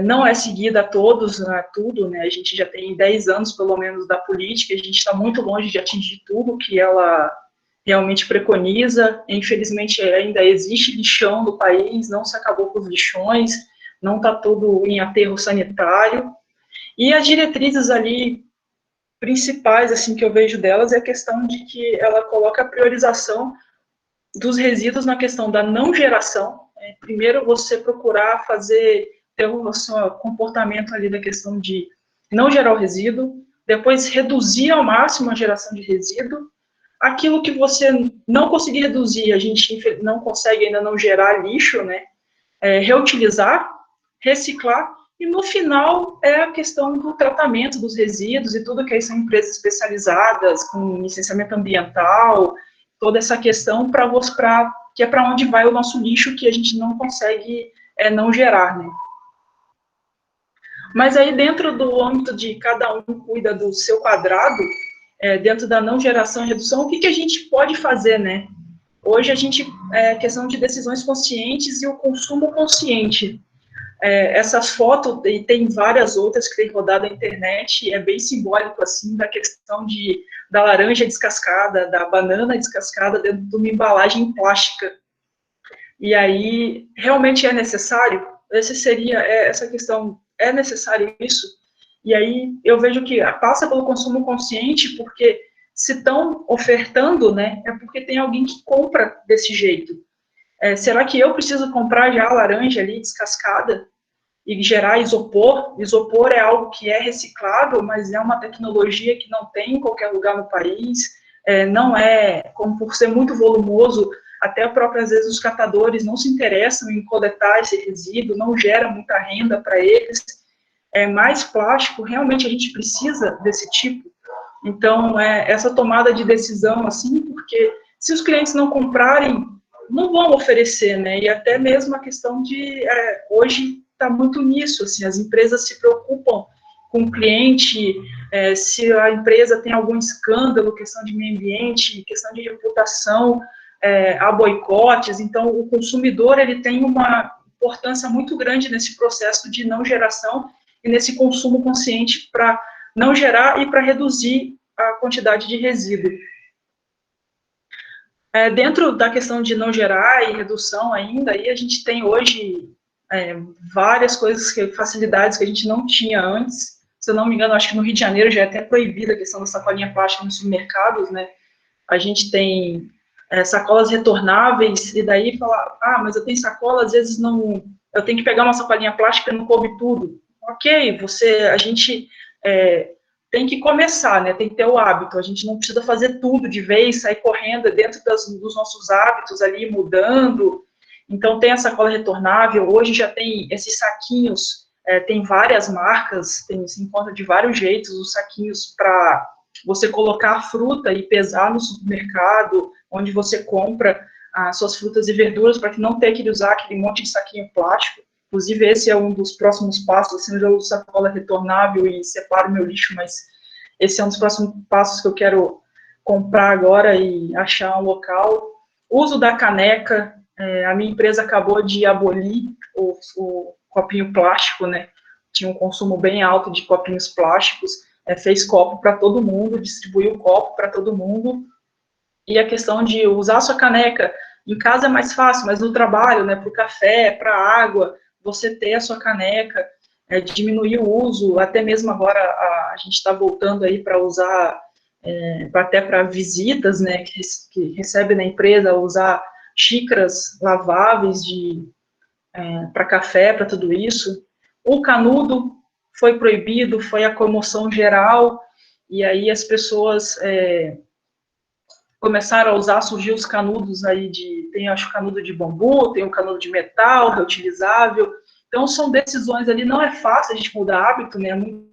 Speaker 10: não é seguida a todos, tudo, né, a gente já tem 10 anos, pelo menos, da política, a gente está muito longe de atingir tudo que ela realmente preconiza, infelizmente ainda existe lixão no país, não se acabou com os lixões, não está tudo em aterro sanitário, e as diretrizes ali principais, assim, que eu vejo delas é a questão de que ela coloca a priorização dos resíduos na questão da não geração. Primeiro, você procurar ter o seu comportamento ali da questão de não gerar o resíduo, depois reduzir ao máximo a geração de resíduo. Aquilo que você não conseguir reduzir, a gente não consegue ainda não gerar lixo, né? Reutilizar, reciclar, e no final é a questão do tratamento dos resíduos e tudo que aí são empresas especializadas, com licenciamento ambiental, toda essa questão que é para onde vai o nosso lixo que a gente não consegue não gerar, né? Mas aí dentro do âmbito de cada um cuida do seu quadrado, dentro da não geração e redução, o que a gente pode fazer, né? Hoje a gente, questão de decisões conscientes e o consumo consciente. Essas fotos, e tem várias outras que tem rodado na internet, é bem simbólico, assim, da questão da laranja descascada, da banana descascada dentro de uma embalagem plástica. E aí, realmente é necessário? Essa questão, é necessário isso? E aí, eu vejo que passa pelo consumo consciente, porque se estão ofertando, né, é porque tem alguém que compra desse jeito. Será que eu preciso comprar já a laranja ali descascada e gerar isopor? Isopor é algo que é reciclável, mas é uma tecnologia que não tem em qualquer lugar no país, não como por ser muito volumoso, até às vezes os catadores não se interessam em coletar esse resíduo, não gera muita renda para eles. Mais plástico, realmente a gente precisa desse tipo. Então, essa tomada de decisão, assim, porque se os clientes não comprarem, não vão oferecer, né? E até mesmo a questão de, hoje está muito nisso, assim, as empresas se preocupam com o cliente, se a empresa tem algum escândalo, questão de meio ambiente, questão de reputação, há boicotes, então o consumidor, ele tem uma importância muito grande nesse processo de não geração e nesse consumo consciente para não gerar e para reduzir a quantidade de resíduo. Dentro da questão de não gerar e redução ainda, aí a gente tem hoje várias coisas, facilidades que a gente não tinha antes. Se eu não me engano, acho que no Rio de Janeiro já é até proibida a questão da sacolinha plástica nos supermercados, né? A gente tem sacolas retornáveis, e daí falar, mas eu tenho sacola, às vezes não, eu tenho que pegar uma sacolinha plástica e não coube tudo. Ok, a gente tem que começar, né? Tem que ter o hábito. A gente não precisa fazer tudo de vez, sair correndo dentro dos nossos hábitos ali, mudando. Então, tem a sacola retornável. Hoje já tem esses saquinhos, tem várias marcas, se encontra de vários jeitos os saquinhos para você colocar a fruta e pesar no supermercado, onde você compra as suas frutas e verduras, para que não tenha que usar aquele monte de saquinho plástico. Inclusive, esse é um dos próximos passos, assim, eu já uso sacola retornável e separo meu lixo, mas esse é um dos próximos passos que eu quero comprar agora e achar um local. Uso da caneca, a minha empresa acabou de abolir o copinho plástico, né? Tinha um consumo bem alto de copinhos plásticos, fez copo para todo mundo, distribuiu copo para todo mundo, e a questão de usar a sua caneca, em casa é mais fácil, mas no trabalho, né, para o café, para a água, você ter a sua caneca, diminuir o uso, até mesmo agora a gente está voltando aí para usar, até para visitas, né, que recebe na empresa, usar xícaras laváveis para café, para tudo isso. O canudo foi proibido, foi a comoção geral, e aí as pessoas começaram a usar, surgiu os canudos aí tem, acho, canudo de bambu, tem um canudo de metal, reutilizável. Então, são decisões ali, não é fácil a gente mudar hábito, né, muito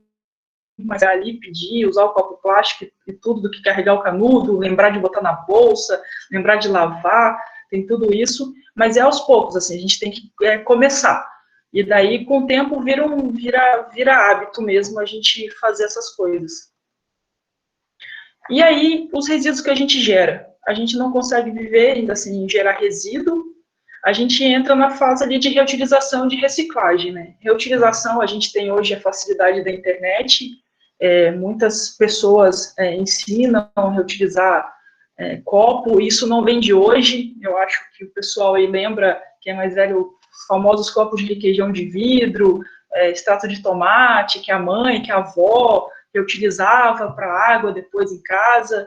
Speaker 10: mais ali, pedir, usar o copo plástico e tudo do que carregar o canudo, lembrar de botar na bolsa, lembrar de lavar, tem tudo isso, mas é aos poucos, assim, a gente tem que começar. E daí, com o tempo, vira hábito mesmo a gente fazer essas coisas. E aí, os resíduos que a gente gera. A gente não consegue viver ainda assim, gerar resíduo. A gente entra na fase ali de reutilização e de reciclagem, né? Reutilização, a gente tem hoje a facilidade da internet. Muitas pessoas ensinam a reutilizar copo. Isso não vem de hoje. Eu acho que o pessoal aí lembra, quem é mais velho, os famosos copos de requeijão de vidro, extrato de tomate, que a mãe, que a avó reutilizava para água depois em casa.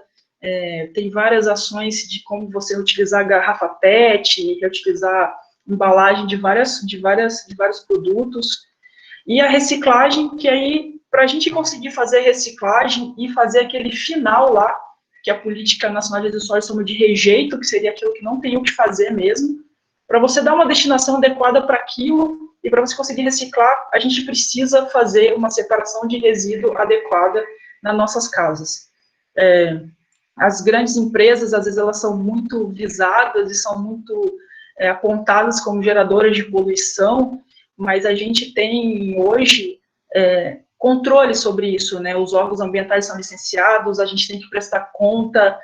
Speaker 10: Tem várias ações de como você reutilizar garrafa PET, reutilizar embalagem de vários produtos. E a reciclagem, que aí, para a gente conseguir fazer a reciclagem e fazer aquele final lá, que a Política Nacional de Resíduos Sólidos chama de rejeito, que seria aquilo que não tem o que fazer mesmo, para você dar uma destinação adequada para aquilo, e para você conseguir reciclar, a gente precisa fazer uma separação de resíduo adequada nas nossas casas. As grandes empresas, às vezes, elas são muito visadas e são muito apontadas como geradoras de poluição, mas a gente tem hoje controle sobre isso, né? Os órgãos ambientais são licenciados, a gente tem que prestar conta,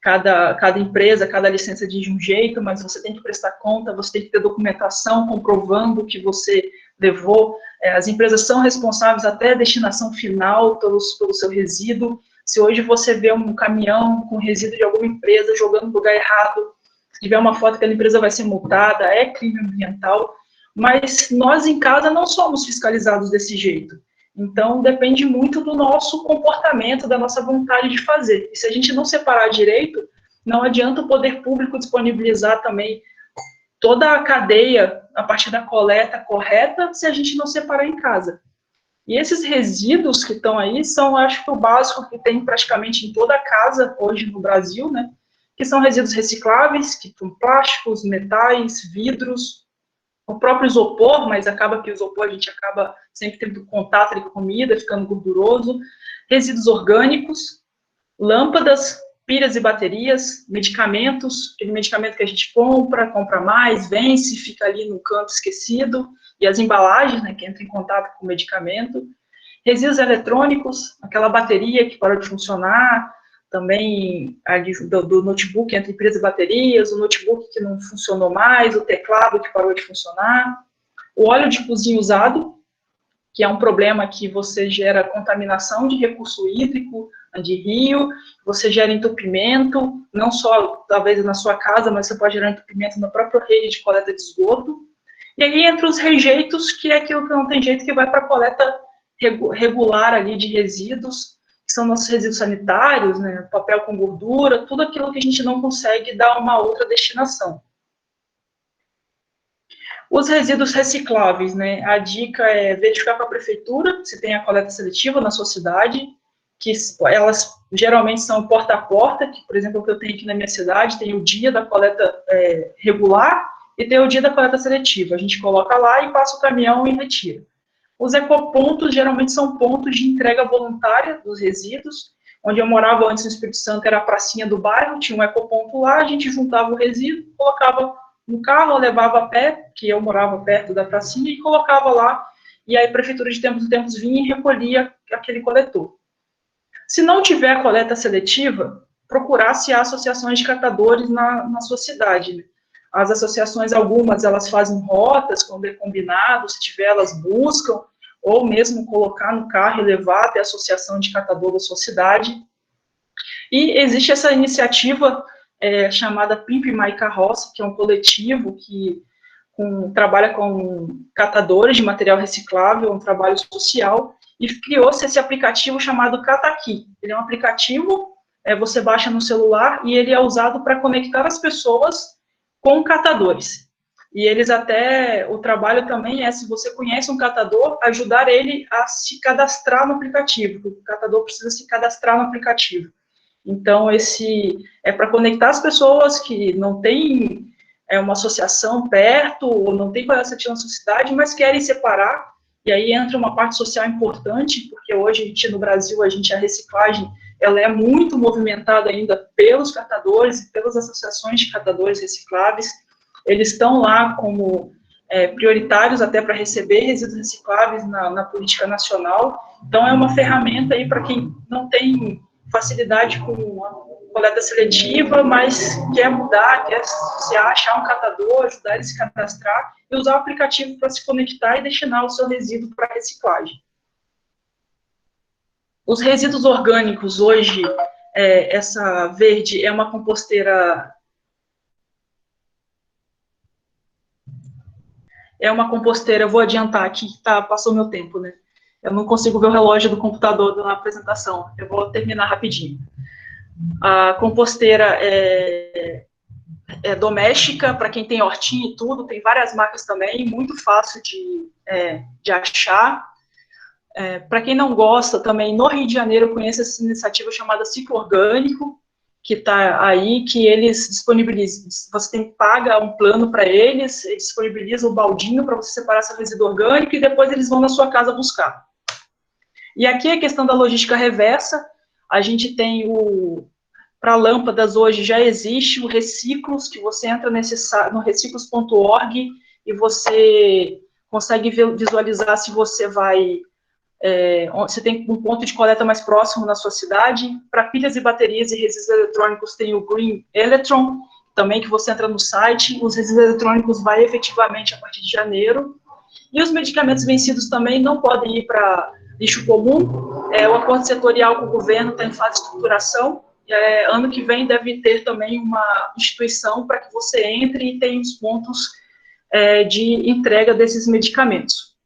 Speaker 10: cada empresa, cada licença diz de um jeito, mas você tem que prestar conta, você tem que ter documentação comprovando que você levou. As empresas são responsáveis até a destinação final pelo seu resíduo. Se hoje você vê um caminhão com resíduo de alguma empresa jogando no lugar errado, se tiver uma foto que a empresa vai ser multada, é crime ambiental, mas nós em casa não somos fiscalizados desse jeito. Então, depende muito do nosso comportamento, da nossa vontade de fazer. E se a gente não separar direito, não adianta o poder público disponibilizar também toda a cadeia a partir da coleta correta, se a gente não separar em casa. E esses resíduos que estão aí são, acho que, o básico que tem praticamente em toda casa hoje no Brasil, né? Que são resíduos recicláveis, que são plásticos, metais, vidros, o próprio isopor, mas acaba que o isopor a gente acaba sempre tendo contato com a comida, ficando gorduroso, resíduos orgânicos, lâmpadas, pilhas e baterias, medicamentos, aquele medicamento que a gente compra mais, vence, fica ali no canto esquecido, e as embalagens, né, que entram em contato com o medicamento, resíduos eletrônicos, aquela bateria que parou de funcionar, também ali do notebook entre pilhas e baterias, o notebook que não funcionou mais, o teclado que parou de funcionar, o óleo de cozinha usado, que é um problema que você gera contaminação de recurso hídrico, de rio, você gera entupimento, não só, talvez, na sua casa, mas você pode gerar entupimento na própria rede de coleta de esgoto. E aí, entre os rejeitos, que é aquilo que não tem jeito, que vai para a coleta regular ali de resíduos, que são nossos resíduos sanitários, né, papel com gordura, tudo aquilo que a gente não consegue dar uma outra destinação. Os resíduos recicláveis, né, a dica é verificar com a prefeitura se tem a coleta seletiva na sua cidade, que elas geralmente são porta a porta, que, por exemplo, o que eu tenho aqui na minha cidade, tem o dia da coleta regular e tem o dia da coleta seletiva. A gente coloca lá e passa o caminhão e retira. Os ecopontos geralmente são pontos de entrega voluntária dos resíduos. Onde eu morava antes no Espírito Santo era a pracinha do bairro, tinha um ecoponto lá, a gente juntava o resíduo, colocava no carro, levava a pé, que eu morava perto da pracinha, e colocava lá, e aí a prefeitura de tempos em tempos vinha e recolhia aquele coletor. Se não tiver a coleta seletiva, procurar se há associações de catadores na sua cidade, né? As associações, algumas, elas fazem rotas, quando é combinado, se tiver, elas buscam, ou mesmo colocar no carro e levar até a associação de catador da sua cidade. E existe essa iniciativa chamada Pimp My Carroça, que é um coletivo que trabalha com catadores de material reciclável, um trabalho social, e criou-se esse aplicativo chamado Cataqui. Ele é um aplicativo, você baixa no celular, e ele é usado para conectar as pessoas com catadores. E eles o trabalho também é, se você conhece um catador, ajudar ele a se cadastrar no aplicativo, porque o catador precisa se cadastrar no aplicativo. Então, esse é para conectar as pessoas que não têm uma associação perto, ou não tem coleta seletiva na sua cidade, mas querem separar, e aí entra uma parte social importante, porque hoje, no Brasil, a reciclagem, ela é muito movimentada ainda pelos catadores e pelas associações de catadores recicláveis. Eles estão lá como prioritários até para receber resíduos recicláveis na política nacional. Então, é uma ferramenta aí para quem não tem facilidade com a coleta seletiva, mas quer mudar, quer se achar um catador, ajudar ele a se cadastrar e usar o aplicativo para se conectar e destinar o seu resíduo para reciclagem. Os resíduos orgânicos, hoje, essa verde é uma composteira... eu vou adiantar aqui, passou meu tempo, né? Eu não consigo ver o relógio do computador na apresentação, eu vou terminar rapidinho. A composteira é doméstica, para quem tem hortinha e tudo, tem várias marcas também, muito fácil de achar. Para quem não gosta, também no Rio de Janeiro eu conheço essa iniciativa chamada Ciclo Orgânico, que está aí, que eles disponibilizam, você paga um plano para eles disponibilizam o baldinho para você separar seu resíduo orgânico e depois eles vão na sua casa buscar. E aqui a questão da logística reversa, a gente tem para lâmpadas hoje já existe o Reciclos, que você entra no reciclos.org e você consegue visualizar se você você tem um ponto de coleta mais próximo na sua cidade. Para pilhas e baterias e resíduos eletrônicos tem o Green Electron, também que você entra no site, os resíduos eletrônicos vai efetivamente a partir de janeiro. E os medicamentos vencidos também não podem ir para lixo comum, o acordo setorial com o governo está em fase de estruturação, ano que vem deve ter também uma instituição para que você entre e tenha os pontos de entrega desses medicamentos.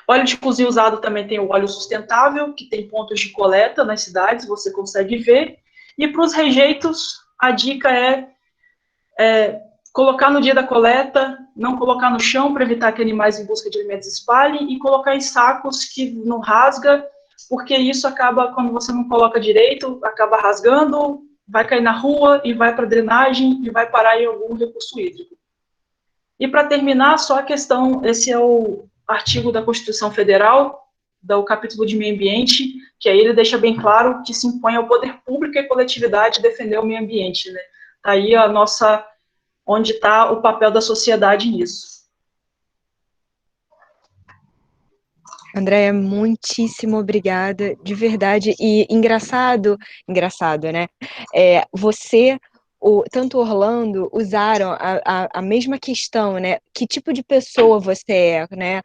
Speaker 10: Óleo de cozinha usado também tem o óleo sustentável, que tem pontos de coleta nas cidades, você consegue ver. E para os rejeitos, a dica é colocar no dia da coleta, não colocar no chão para evitar que animais em busca de alimentos espalhem, e colocar em sacos que não rasga, porque isso acaba, quando você não coloca direito, acaba rasgando, vai cair na rua e vai para a drenagem e vai parar em algum recurso hídrico. E para terminar, só a questão, esse é o artigo da Constituição Federal, do capítulo de meio ambiente, que aí ele deixa bem claro que se impõe ao poder público e à coletividade defender o meio ambiente, né? Tá aí onde está o papel da sociedade nisso.
Speaker 3: Andréia, muitíssimo obrigada, de verdade. E engraçado, né? Você, tanto Orlando, usaram a mesma questão, né? Que tipo de pessoa você é, né?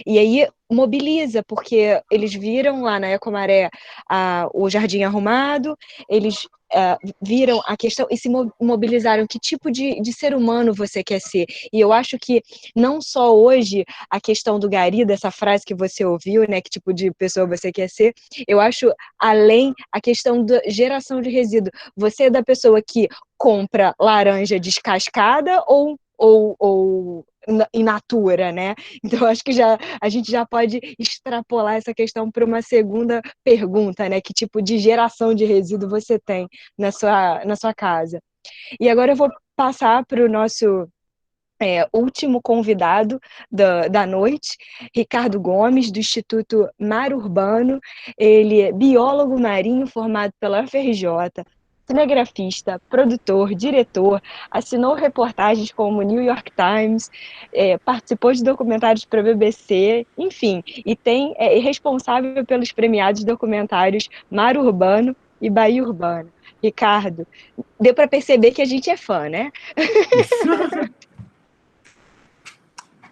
Speaker 3: E aí mobiliza, porque eles viram lá na Ecomaré o jardim arrumado, eles viram a questão e se mobilizaram que tipo de ser humano você quer ser. E eu acho que não só hoje a questão do Gari, dessa frase que você ouviu, né, que tipo de pessoa você quer ser, eu acho além a questão da geração de resíduo. Você é da pessoa que compra laranja descascada ou in natura, né? Então, acho que a gente já pode extrapolar essa questão para uma segunda pergunta, né? Que tipo de geração de resíduo você tem na sua casa? E agora eu vou passar para o nosso último convidado da noite, Ricardo Gomes, do Instituto Mar Urbano. Ele é biólogo marinho formado pela UFRJ, cinegrafista, produtor, diretor, assinou reportagens como New York Times, participou de documentários para a BBC, enfim, e é responsável pelos premiados documentários Mar Urbano e Bahia Urbana. Ricardo, deu para perceber que a gente é fã, né?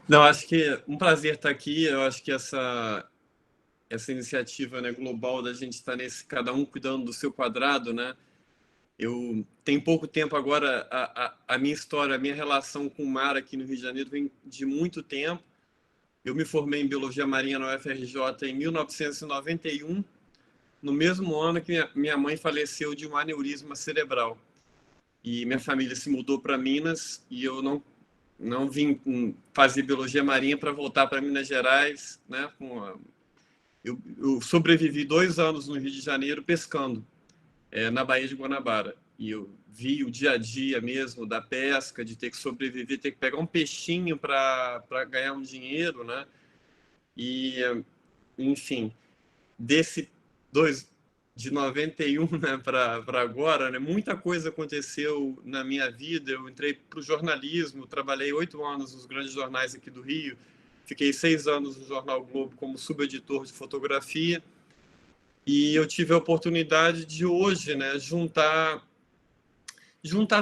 Speaker 7: Não, acho que é um prazer estar aqui. Eu acho que essa iniciativa, né, global da gente estar cada um cuidando do seu quadrado, né? Eu tenho pouco tempo agora, a minha história, a minha relação com o mar aqui no Rio de Janeiro vem de muito tempo. Eu me formei em Biologia Marinha na UFRJ em 1991, no mesmo ano que minha mãe faleceu de um aneurisma cerebral. E minha família se mudou para Minas e eu não vim fazer Biologia Marinha para voltar para Minas Gerais, né? Eu sobrevivi 2 anos no Rio de Janeiro pescando, na Baía de Guanabara. E eu vi o dia a dia mesmo da pesca, de ter que sobreviver, ter que pegar um peixinho para ganhar um dinheiro, né? E, enfim, de 91, né, para agora, né, muita coisa aconteceu na minha vida. Eu entrei para o jornalismo, trabalhei 8 anos nos grandes jornais aqui do Rio, fiquei 6 anos no Jornal Globo como subeditor de fotografia, e eu tive a oportunidade de hoje, né, juntar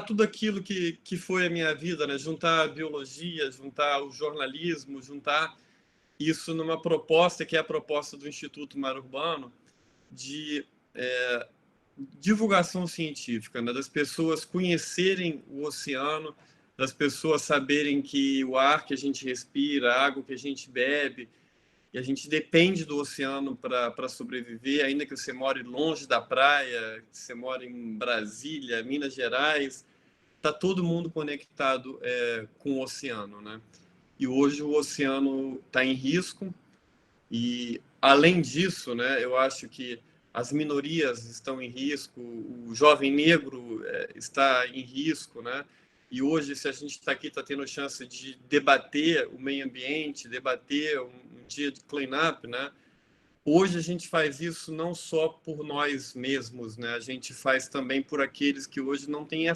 Speaker 7: tudo aquilo que foi a minha vida, né, juntar a biologia, juntar o jornalismo, juntar isso numa proposta que é a proposta do Instituto Mar Urbano, de divulgação científica, né? Das pessoas conhecerem o oceano, das pessoas saberem que o ar que a gente respira, a água que a gente bebe, e a gente depende do oceano para sobreviver, ainda que você more longe da praia, que você mora em Brasília, Minas Gerais, está todo mundo conectado com o oceano, né? E hoje o oceano está em risco, e além disso, né, eu acho que as minorias estão em risco, o jovem negro está em risco, né? E hoje, se a gente está aqui, está tendo chance de debater o meio ambiente, debater um dia de clean-up, né? Hoje a gente faz isso não só por nós mesmos, né? A gente faz também por aqueles que hoje não têm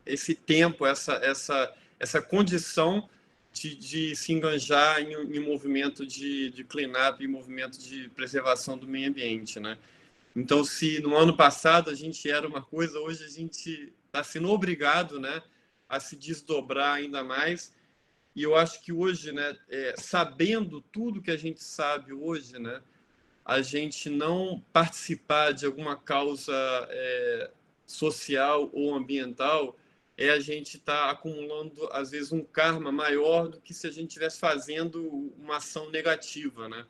Speaker 7: esse tempo, essa condição de se enganjar em movimento de clean-up, em movimento de preservação do meio ambiente, né? Então, se no ano passado a gente era uma coisa, hoje a gente está sendo obrigado, né, a se desdobrar ainda mais. E eu acho que hoje, né, sabendo tudo que a gente sabe hoje, né, a gente não participar de alguma causa social ou ambiental, a gente está acumulando, às vezes, um karma maior do que se a gente estivesse fazendo uma ação negativa, né?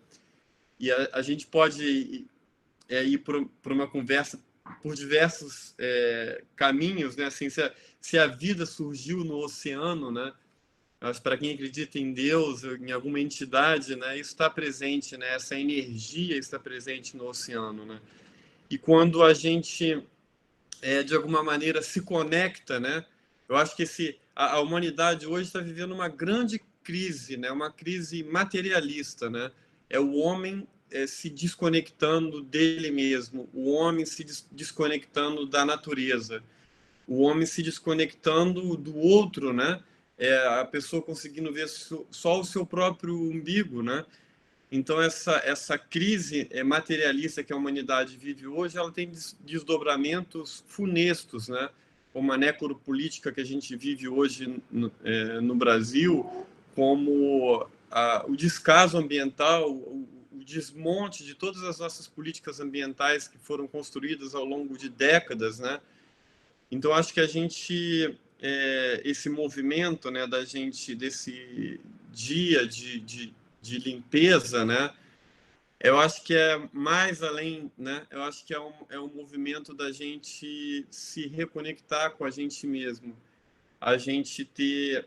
Speaker 7: E a gente pode ir para uma conversa por diversos caminhos, né? Assim, se a vida surgiu no oceano, né? Acho que para quem acredita em Deus, em alguma entidade, né? Isso está presente, né? Essa energia está presente no oceano, né? E quando a gente, de alguma maneira, se conecta, né? Eu acho que a humanidade hoje está vivendo uma grande crise, né? Uma crise materialista, né? É o homem se desconectando dele mesmo, o homem se desconectando da natureza, o homem se desconectando do outro, né? A pessoa conseguindo ver só o seu próprio umbigo, né? Então, essa crise materialista que a humanidade vive hoje, ela tem desdobramentos funestos, né? Como a necropolítica que a gente vive hoje no Brasil, como o descaso ambiental, o desmonte de todas as nossas políticas ambientais que foram construídas ao longo de décadas, né? Então, acho que a gente, esse movimento, né, da gente, desse dia de limpeza, né? Eu acho que é mais além, né? Eu acho que é um movimento da gente se reconectar com a gente mesmo, a gente ter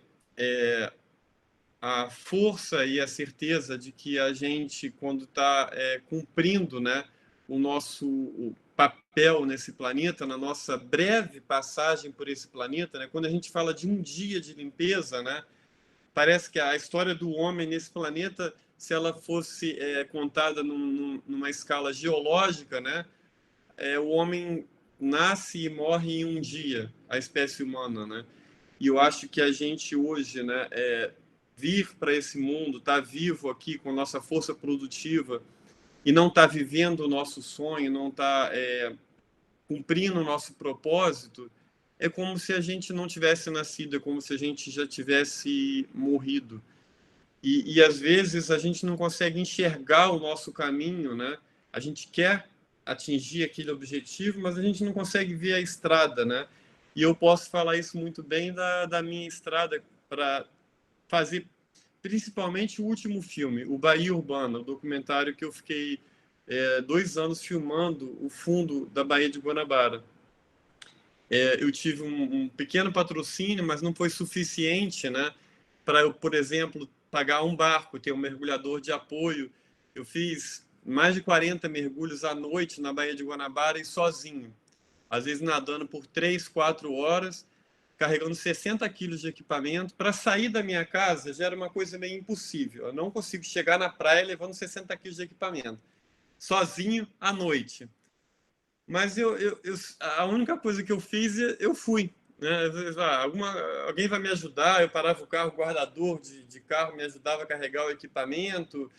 Speaker 7: a força e a certeza de que a gente, quando está cumprindo, né, o nosso papel nesse planeta, na nossa breve passagem por esse planeta, né? Quando a gente fala de um dia de limpeza, né? Parece que a história do homem nesse planeta, se ela fosse contada numa escala geológica, né, o homem nasce e morre em um dia, a espécie humana, né? E eu acho que a gente hoje, né, vir para esse mundo, estar vivo aqui com nossa força produtiva e não estar vivendo o nosso sonho, não estar cumprindo o nosso propósito, é como se a gente não tivesse nascido, é como se a gente já tivesse morrido. E às vezes a gente não consegue enxergar o nosso caminho, né? A gente quer atingir aquele objetivo, mas a gente não consegue ver a estrada, né? E eu posso falar isso muito bem da minha estrada para fazer principalmente o último filme, o Bahia Urbana, o documentário que eu fiquei 2 anos filmando o fundo da Baía de Guanabara. Eu tive um pequeno patrocínio, mas não foi suficiente, né, para eu, por exemplo, pagar um barco, ter um mergulhador de apoio. Eu fiz mais de 40 mergulhos à noite na Baía de Guanabara e sozinho. Às vezes nadando por 3, 4 horas, carregando 60 quilos de equipamento. Para sair da minha casa já era uma coisa meio impossível. Eu não consigo chegar na praia levando 60 quilos de equipamento, sozinho à noite. Mas a única coisa que eu fiz, eu fui. Né? Alguém vai me ajudar, eu parava o carro, o guardador de carro me ajudava a carregar o equipamento,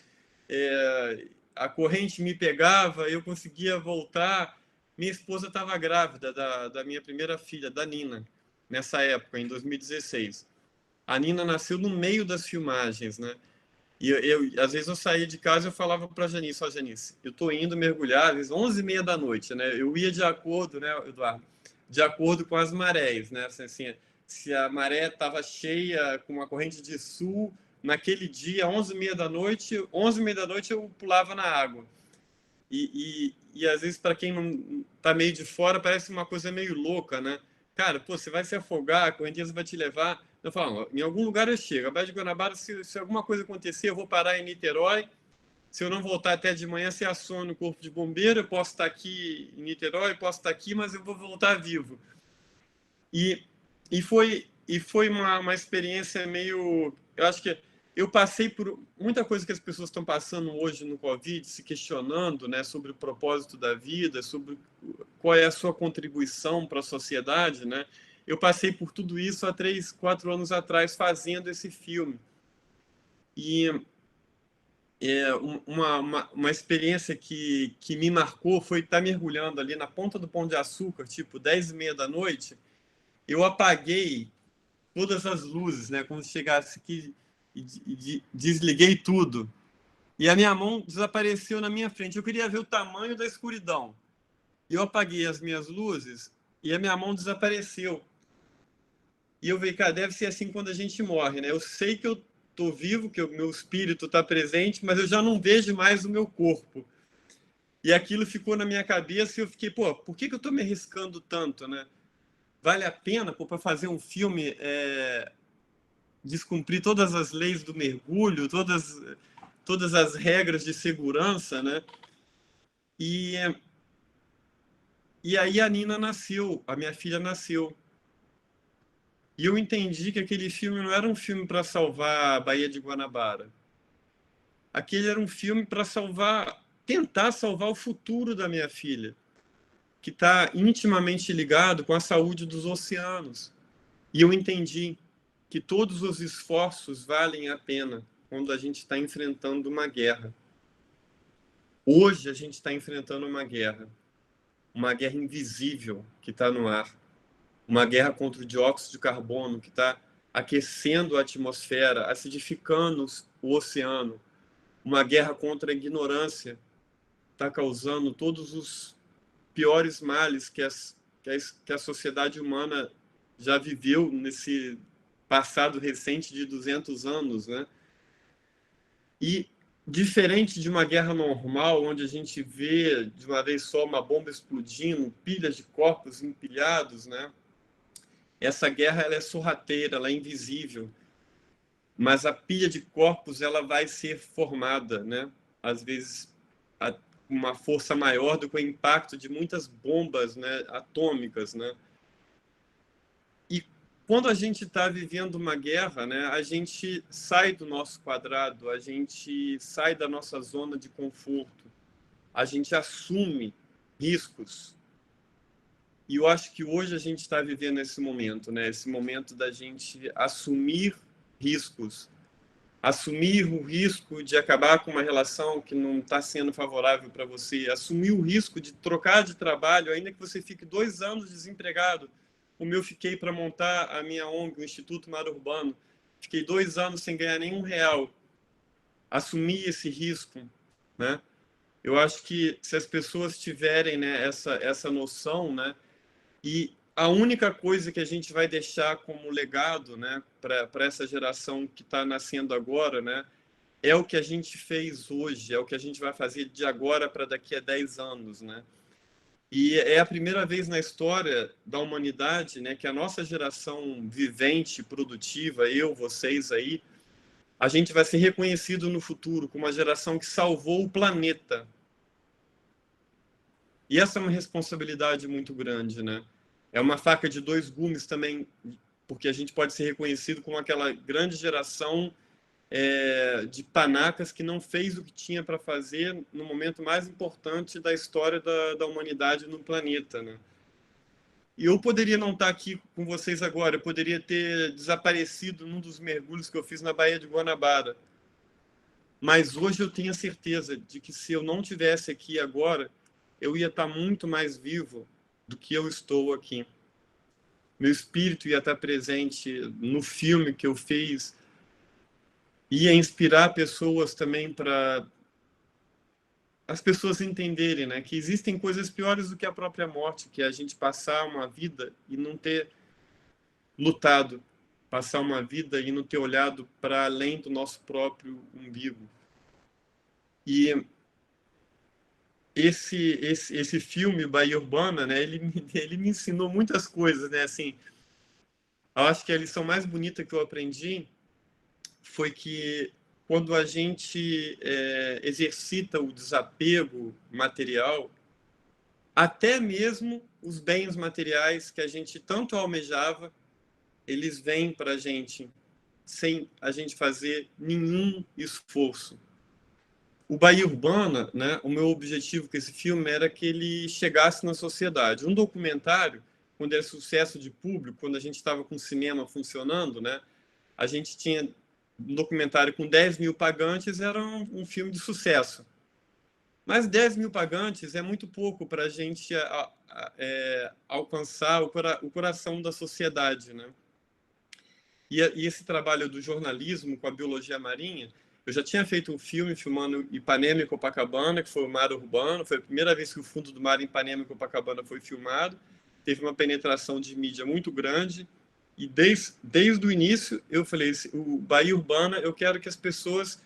Speaker 7: a corrente me pegava, eu conseguia voltar. Minha esposa estava grávida da minha primeira filha, da Nina, nessa época, em 2016. A Nina nasceu no meio das filmagens, né? E às vezes eu saía de casa e eu falava para a Janice, Janice, eu estou indo mergulhar, às vezes 11h30 da noite, né? Eu ia de acordo, né, Eduardo? De acordo com as marés, né? Assim, se a maré estava cheia, com uma corrente de sul, naquele dia, 11h30 da noite, 11h30 da noite eu pulava na água. E às vezes, para quem não está meio de fora, parece uma coisa meio louca, né? Cara, pô, você vai se afogar, a correnteza vai te levar. Eu falo, em algum lugar eu chego. A Baía de Guanabara, se alguma coisa acontecer, eu vou parar em Niterói. Se eu não voltar até de manhã, se aciona o corpo de bombeiro, eu posso estar aqui em Niterói, posso estar aqui, mas eu vou voltar vivo. E foi uma experiência meio... Eu acho que eu passei por muita coisa que as pessoas estão passando hoje no Covid, se questionando, né, sobre o propósito da vida, sobre qual é a sua contribuição para a sociedade, né? Eu passei por tudo isso há 3, 4 anos atrás, fazendo esse filme. E uma experiência que me marcou foi estar mergulhando ali na ponta do Pão de Açúcar, tipo 10h30 da noite. Eu apaguei todas as luzes, né? Como se chegasse aqui e desliguei tudo. E a minha mão desapareceu na minha frente. Eu queria ver o tamanho da escuridão. E eu apaguei as minhas luzes e a minha mão desapareceu. E eu vejo, cara, deve ser assim quando a gente morre, né? Eu sei que eu estou vivo, que o meu espírito está presente, mas eu já não vejo mais o meu corpo. E aquilo ficou na minha cabeça e eu fiquei, pô, por que eu estou me arriscando tanto, né? Vale a pena, pô, para fazer um filme, descumprir todas as leis do mergulho, todas as regras de segurança, né? E aí a Nina nasceu, a minha filha nasceu. E eu entendi que aquele filme não era um filme para salvar a Baía de Guanabara. Aquele era um filme para salvar tentar salvar o futuro da minha filha, que está intimamente ligado com a saúde dos oceanos. E eu entendi que todos os esforços valem a pena quando a gente está enfrentando uma guerra. Hoje a gente está enfrentando uma guerra invisível que está no ar, uma guerra contra o dióxido de carbono que está aquecendo a atmosfera, acidificando o oceano, uma guerra contra a ignorância, está causando todos os piores males que a sociedade humana já viveu nesse passado recente de 200 anos, né? E diferente de uma guerra normal, onde a gente vê de uma vez só uma bomba explodindo, pilhas de corpos empilhados, né? Essa guerra ela é sorrateira, ela é invisível, mas a pilha de corpos ela vai ser formada, né? Às vezes uma força maior do que o impacto de muitas bombas, né, atômicas, né? E quando a gente está vivendo uma guerra, né, a gente sai do nosso quadrado, a gente sai da nossa zona de conforto, a gente assume riscos. E eu acho que hoje a gente está vivendo esse momento, né, esse momento da gente assumir riscos, assumir o risco de acabar com uma relação que não está sendo favorável para você, assumir o risco de trocar de trabalho, ainda que você fique 2 anos desempregado, como eu fiquei para montar a minha ONG, o Instituto Mar Urbano, fiquei 2 anos sem ganhar nenhum real, assumir esse risco, né? Eu acho que se as pessoas tiverem, né, essa noção, né, e a única coisa que a gente vai deixar como legado, né, para essa geração que está nascendo agora, né, é o que a gente fez hoje, é o que a gente vai fazer de agora para daqui a 10 anos, né? E é a primeira vez na história da humanidade, né, que a nossa geração vivente, produtiva, eu, vocês aí, a gente vai ser reconhecido no futuro como uma geração que salvou o planeta. E essa é uma responsabilidade muito grande, né? É uma faca de 2 gumes também, porque a gente pode ser reconhecido como aquela grande geração de panacas que não fez o que tinha para fazer no momento mais importante da história da humanidade no planeta, né? E eu poderia não estar aqui com vocês agora, eu poderia ter desaparecido num dos mergulhos que eu fiz na Baía de Guanabara. Mas hoje eu tenho a certeza de que se eu não tivesse aqui agora, eu ia estar muito mais vivo do que eu estou aqui. Meu espírito ia estar presente no filme que eu fiz, ia inspirar pessoas também para as pessoas entenderem, né, que existem coisas piores do que a própria morte, que é a gente passar uma vida e não ter lutado, passar uma vida e não ter olhado para além do nosso próprio umbigo. E esse filme, Baía Urbana, né, ele me ensinou muitas coisas, né, assim, eu acho que a lição mais bonita que eu aprendi foi que quando a gente exercita o desapego material, até mesmo os bens materiais que a gente tanto almejava, eles vêm para a gente sem a gente fazer nenhum esforço. O Baía Urbana, né, o meu objetivo com esse filme era que ele chegasse na sociedade. Um documentário, quando era sucesso de público, quando a gente estava com o cinema funcionando, né, a gente tinha um documentário com 10 mil pagantes, era um filme de sucesso. Mas 10 mil pagantes é muito pouco para a gente alcançar o coração da sociedade, né? E esse trabalho do jornalismo com a biologia marinha, eu já tinha feito um filme filmando Ipanema e Copacabana, que foi o Mar Urbano, foi a primeira vez que o fundo do mar em Ipanema e Copacabana foi filmado, teve uma penetração de mídia muito grande, e desde o início eu falei, o Baía Urbana, eu quero que as pessoas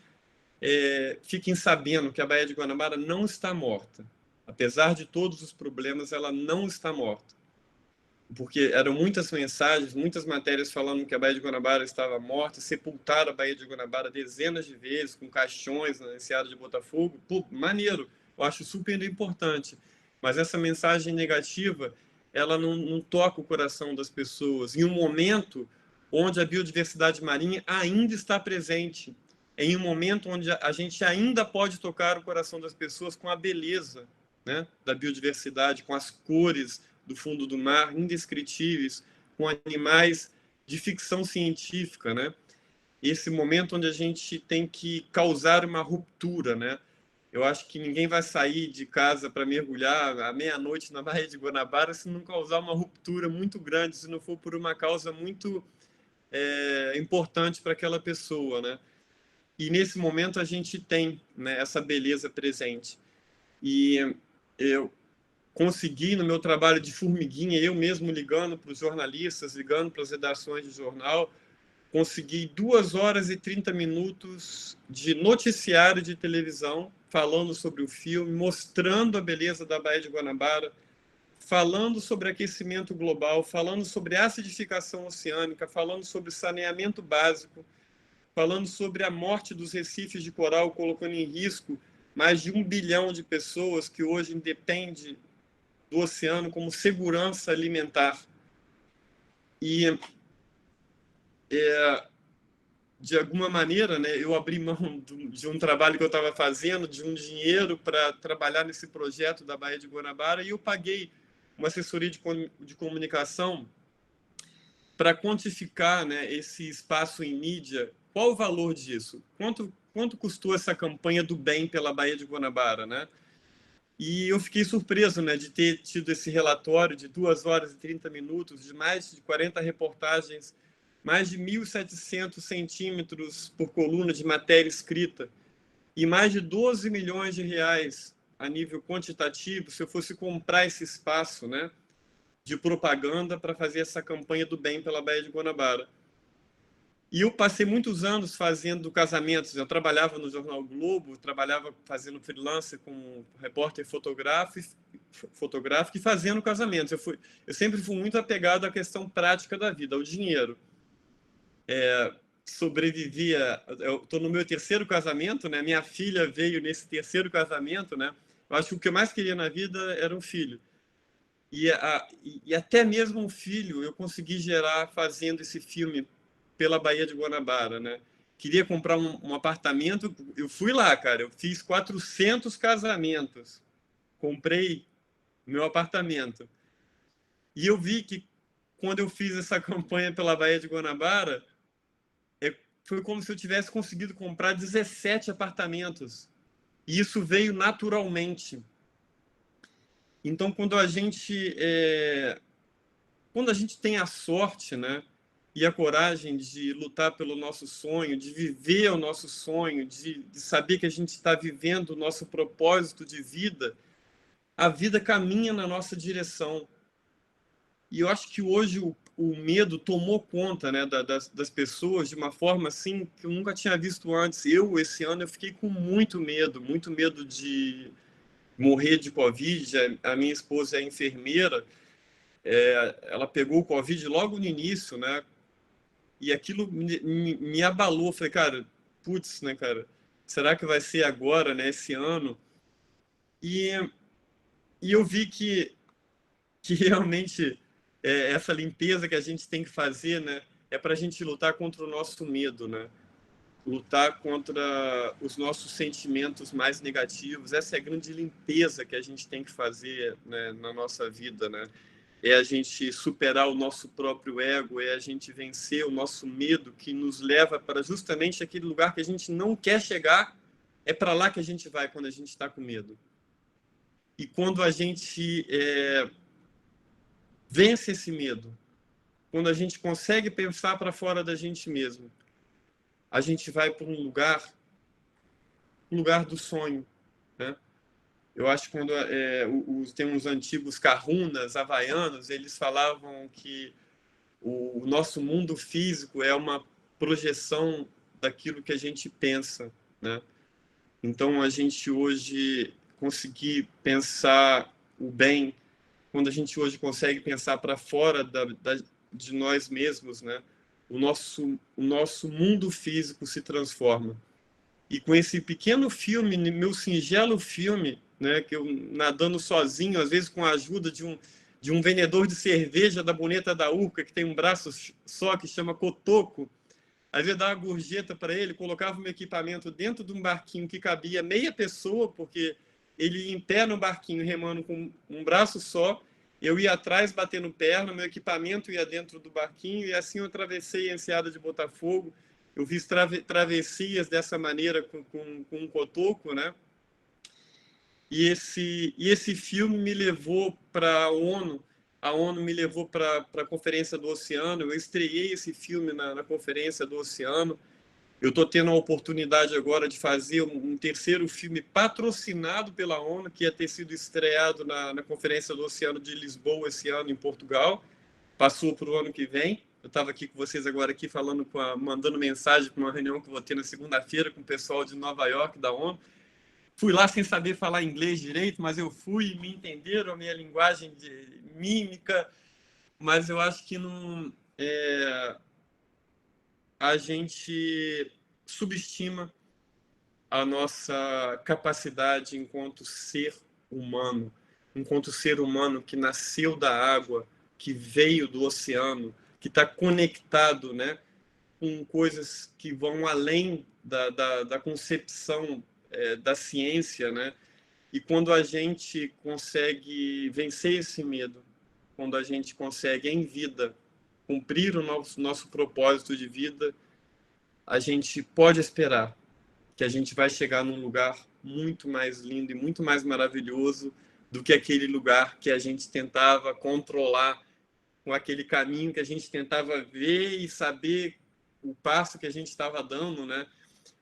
Speaker 7: fiquem sabendo que a Baía de Guanabara não está morta. Apesar de todos os problemas, ela não está morta. Porque eram muitas mensagens, muitas matérias falando que a Baía de Guanabara estava morta, sepultaram a Baía de Guanabara dezenas de vezes, com caixões na Enseada de Botafogo. Pô, maneiro, eu acho super importante. Mas essa mensagem negativa, ela não toca o coração das pessoas. Em um momento onde a biodiversidade marinha ainda está presente, em um momento onde a gente ainda pode tocar o coração das pessoas com a beleza, né, da biodiversidade, com as cores do fundo do mar, indescritíveis, com animais de ficção científica, né? Esse momento onde a gente tem que causar uma ruptura, né? Eu acho que ninguém vai sair de casa para mergulhar à meia-noite na Baía de Guanabara se não causar uma ruptura muito grande, se não for por uma causa muito importante para aquela pessoa, né? E nesse momento a gente tem, né, essa beleza presente. E eu consegui, no meu trabalho de formiguinha, eu mesmo ligando para os jornalistas, ligando para as redações de jornal, consegui 2 horas e 30 minutos de noticiário de televisão falando sobre o filme, mostrando a beleza da Baía de Guanabara, falando sobre aquecimento global, falando sobre acidificação oceânica, falando sobre saneamento básico, falando sobre a morte dos recifes de coral, colocando em risco mais de 1 bilhão de pessoas que hoje dependem do oceano como segurança alimentar. E, de alguma maneira, né, eu abri mão de um trabalho que eu estava fazendo, de um dinheiro para trabalhar nesse projeto da Baía de Guanabara, e eu paguei uma assessoria de comunicação para quantificar, né, esse espaço em mídia. Qual o valor disso? Quanto custou essa campanha do bem pela Baía de Guanabara, né? E eu fiquei surpreso, né, de ter tido esse relatório de 2 horas e 30 minutos, de mais de 40 reportagens, mais de 1.700 centímetros por coluna de matéria escrita e mais de 12 milhões de reais a nível quantitativo, se eu fosse comprar esse espaço, né, de propaganda para fazer essa campanha do bem pela Baía de Guanabara. E eu passei muitos anos fazendo casamentos. Eu trabalhava no Jornal Globo, trabalhava fazendo freelance como repórter fotográfico e fazendo casamentos. Eu sempre fui muito apegado à questão prática da vida, ao dinheiro. Sobrevivia. Eu estou no meu 3º casamento, né? Minha filha veio nesse 3º casamento, né? Eu acho que o que eu mais queria na vida era um filho. E até mesmo um filho eu consegui gerar fazendo esse filme pela Baía de Guanabara, né? Queria comprar um apartamento, eu fui lá, cara, eu fiz 400 casamentos, comprei meu apartamento. E eu vi que quando eu fiz essa campanha pela Baía de Guanabara, foi como se eu tivesse conseguido comprar 17 apartamentos. E isso veio naturalmente. Então, quando a gente tem a sorte, né, e a coragem de lutar pelo nosso sonho, de viver o nosso sonho, de saber que a gente está vivendo o nosso propósito de vida, a vida caminha na nossa direção. E eu acho que hoje o medo tomou conta, né, das pessoas de uma forma assim que eu nunca tinha visto antes. Esse ano, eu fiquei com muito medo de morrer de Covid. A minha esposa é enfermeira, ela pegou o Covid logo no início, né? E aquilo me abalou. Falei, cara, putz, né, cara? Será que vai ser agora, né, esse ano? E eu vi que realmente essa limpeza que a gente tem que fazer, né, é para a gente lutar contra o nosso medo, né? Lutar contra os nossos sentimentos mais negativos. Essa é a grande limpeza que a gente tem que fazer, né, na nossa vida, né? É a gente superar o nosso próprio ego, é a gente vencer o nosso medo que nos leva para justamente aquele lugar que a gente não quer chegar. É para lá que a gente vai quando a gente está com medo. E quando a gente vence esse medo, quando a gente consegue pensar para fora da gente mesmo, a gente vai para um lugar do sonho, né? Eu acho que quando tem uns antigos kahunas havaianos, eles falavam que o nosso mundo físico é uma projeção daquilo que a gente pensa, né? Então, a gente hoje conseguir pensar o bem, quando a gente hoje consegue pensar para fora de nós mesmos, né? O nosso mundo físico se transforma. E com esse pequeno filme, meu singelo filme, né, que eu nadando sozinho, às vezes com a ajuda de um vendedor de cerveja da Boneta da Urca, que tem um braço só, que chama Cotoco, Às vezes dava uma gorjeta para ele, colocava o meu equipamento dentro de um barquinho que cabia meia pessoa, porque ele ia em pé no barquinho, remando com um braço só, eu ia atrás batendo perna, meu equipamento ia dentro do barquinho, e assim eu atravessei a Enseada de Botafogo. Eu fiz travessias dessa maneira com um cotoco, né? E esse filme me levou para a ONU me levou para a Conferência do Oceano, eu estreiei esse filme na Conferência do Oceano. Eu estou tendo a oportunidade agora de fazer um terceiro filme patrocinado pela ONU, que ia ter sido estreado na Conferência do Oceano de Lisboa esse ano, em Portugal. Passou para o ano que vem. Eu estava aqui com vocês agora, aqui falando mandando mensagem para uma reunião que eu vou ter na segunda-feira com o pessoal de Nova York, da ONU. Fui lá sem saber falar inglês direito, mas eu fui e me entenderam a minha linguagem de mímica. Mas eu acho que não... a gente subestima a nossa capacidade enquanto ser humano que nasceu da água, que veio do oceano, que está conectado, né, com coisas que vão além da concepção da ciência, né? E quando a gente consegue vencer esse medo, quando a gente consegue, em vida, cumprir o nosso propósito de vida, a gente pode esperar que a gente vai chegar num lugar muito mais lindo e muito mais maravilhoso do que aquele lugar que a gente tentava controlar, com aquele caminho que a gente tentava ver e saber o passo que a gente estava dando, né?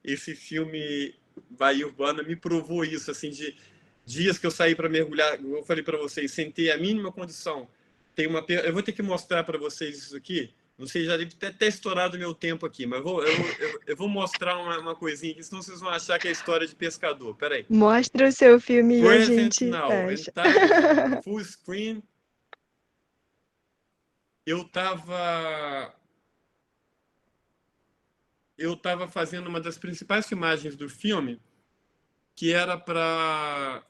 Speaker 7: Esse filme Bahia Urbana me provou isso, assim, de dias que eu saí para mergulhar, eu falei para vocês, sem ter a mínima condição. Eu vou ter que mostrar para vocês isso aqui. Não sei, já deve ter estourado meu tempo aqui, mas eu vou mostrar uma coisinha aqui, senão vocês vão achar que é história de pescador. Peraí.
Speaker 3: Mostra o seu filme e a
Speaker 7: Present
Speaker 3: gente
Speaker 7: now.
Speaker 3: fecha.
Speaker 7: Entire, full screen. Eu estava fazendo uma das principais filmagens do filme, que era para...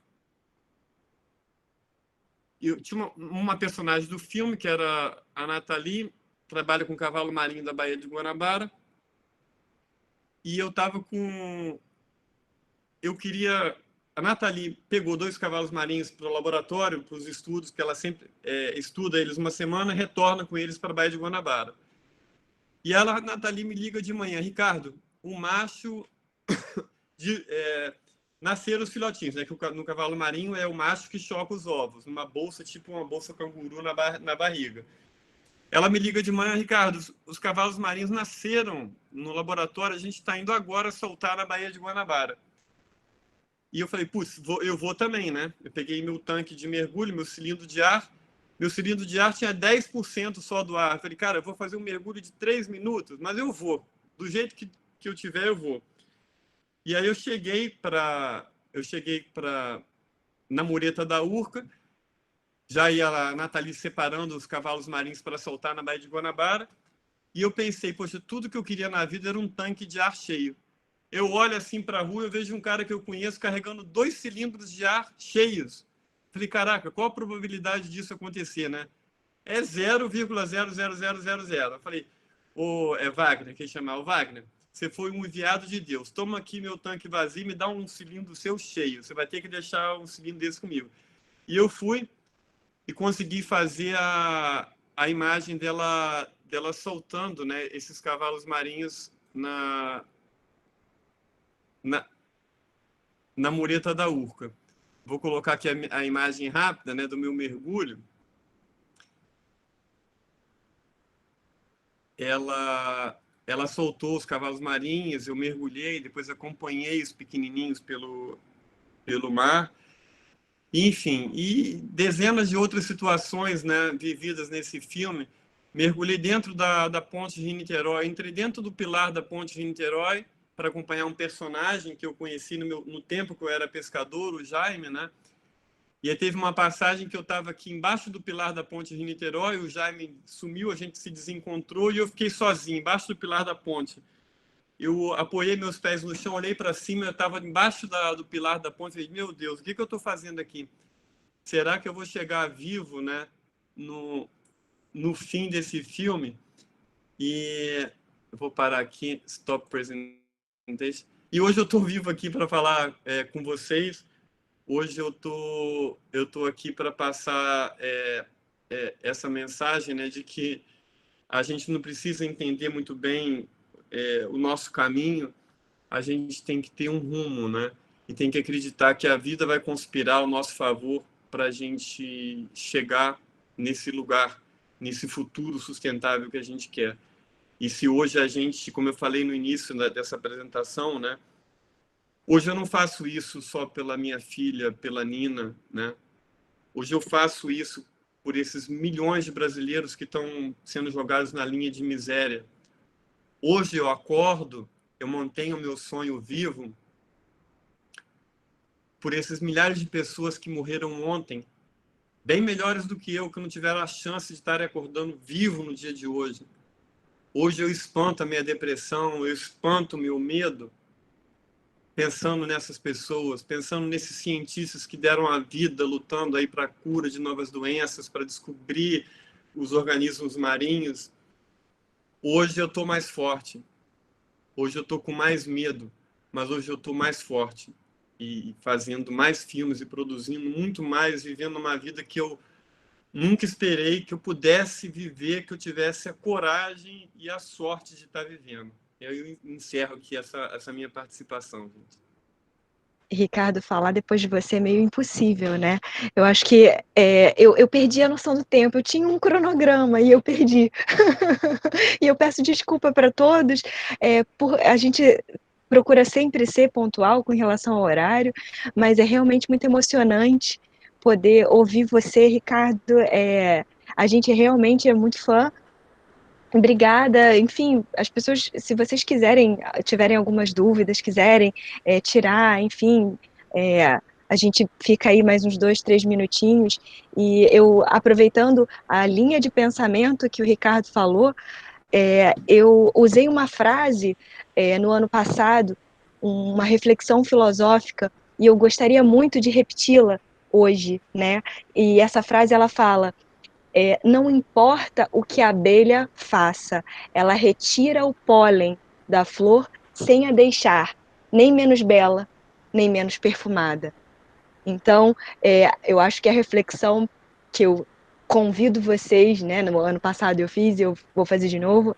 Speaker 7: Eu tinha uma personagem do filme, que era a Nathalie, trabalha com cavalo marinho da Baía de Guanabara, e eu estava com... Eu queria... A Nathalie pegou 2 cavalos marinhos para o laboratório, para os estudos, que ela sempre estuda eles uma semana, retorna com eles para a Baía de Guanabara. E a Nathalie me liga de manhã: Ricardo, o macho... nasceram os filhotinhos, né? Que no cavalo marinho é o macho que choca os ovos, numa bolsa, tipo uma bolsa canguru na barriga. Ela me liga de manhã: Ricardo, os cavalos marinhos nasceram no laboratório, a gente está indo agora soltar na Baía de Guanabara. E eu falei, putz, eu vou também, né? Eu peguei meu tanque de mergulho, meu cilindro de ar. Meu cilindro de ar tinha 10% só do ar. Eu falei, cara, eu vou fazer um mergulho de 3 minutos, mas eu vou. Do jeito que eu tiver, eu vou. E aí eu cheguei na mureta da Urca, já ia a Nathalie separando os cavalos marinhos para soltar na Baía de Guanabara, e eu pensei, poxa, tudo que eu queria na vida era um tanque de ar cheio. Eu olho assim para a rua, eu vejo um cara que eu conheço carregando 2 cilindros de ar cheios. Falei, caraca, qual a probabilidade disso acontecer, né? É 0,00000. Eu falei, é Wagner, quem chamar o Wagner? Você foi um enviado de Deus. Toma aqui meu tanque vazio e me dá um cilindro seu cheio. Você vai ter que deixar um cilindro desse comigo. E eu fui e consegui fazer a imagem dela soltando, né, esses cavalos marinhos na mureta da Urca. Vou colocar aqui a imagem rápida, né, do meu mergulho. Ela soltou os cavalos marinhos, eu mergulhei, depois acompanhei os pequenininhos pelo mar. Enfim, e dezenas de outras situações, né, vividas nesse filme. Mergulhei dentro da ponte de Rio-Niterói, entrei dentro do pilar da ponte de Rio-Niterói para acompanhar um personagem que eu conheci no tempo que eu era pescador, o Jaime, né? E aí teve uma passagem que eu estava aqui embaixo do pilar da ponte de Rio-Niterói, o Jaime sumiu, a gente se desencontrou e eu fiquei sozinho, embaixo do pilar da ponte. Eu apoiei meus pés no chão, olhei para cima, eu estava embaixo do pilar da ponte, e falei, meu Deus, o que eu estou fazendo aqui? Será que eu vou chegar vivo, né, no fim desse filme? E Eu vou parar aqui, stop presentation. E hoje eu estou vivo aqui para falar com vocês. Hoje eu tô aqui para passar essa mensagem, né, de que a gente não precisa entender muito bem o nosso caminho, a gente tem que ter um rumo, né? E tem que acreditar que a vida vai conspirar ao nosso favor para a gente chegar nesse lugar, nesse futuro sustentável que a gente quer. E se hoje a gente, como eu falei no início dessa apresentação, né? Hoje eu não faço isso só pela minha filha, pela Nina, né? Hoje eu faço isso por esses milhões de brasileiros que estão sendo jogados na linha de miséria. Hoje eu acordo, eu mantenho o meu sonho vivo por esses milhares de pessoas que morreram ontem, bem melhores do que eu, que não tiveram a chance de estar acordando vivo no dia de hoje. Hoje eu espanto a minha depressão, eu espanto o meu medo, pensando nessas pessoas, pensando nesses cientistas que deram a vida lutando aí para a cura de novas doenças, para descobrir os organismos marinhos. Hoje eu estou mais forte. Hoje eu estou com mais medo, mas hoje eu estou mais forte. E fazendo mais filmes e produzindo muito mais, vivendo uma vida que eu nunca esperei que eu pudesse viver, que eu tivesse a coragem e a sorte de estar vivendo. Eu encerro aqui essa minha participação, gente.
Speaker 3: Ricardo, falar depois de você é meio impossível, né? Eu acho que eu perdi a noção do tempo. Eu tinha um cronograma e eu perdi. E eu peço desculpa para todos. A gente procura sempre ser pontual com relação ao horário, mas é realmente muito emocionante poder ouvir você, Ricardo. A gente realmente é muito fã. Obrigada, enfim, as pessoas, se vocês tiverem algumas dúvidas, quiserem tirar, enfim, a gente fica aí mais uns 2, 3 minutinhos, e eu, aproveitando a linha de pensamento que o Ricardo falou, eu usei uma frase no ano passado, uma reflexão filosófica, e eu gostaria muito de repeti-la hoje, né? E essa frase, ela fala: não importa o que a abelha faça, ela retira o pólen da flor sem a deixar nem menos bela, nem menos perfumada. Então, eu acho que a reflexão que eu convido vocês, né, no ano passado eu fiz, eu vou fazer de novo,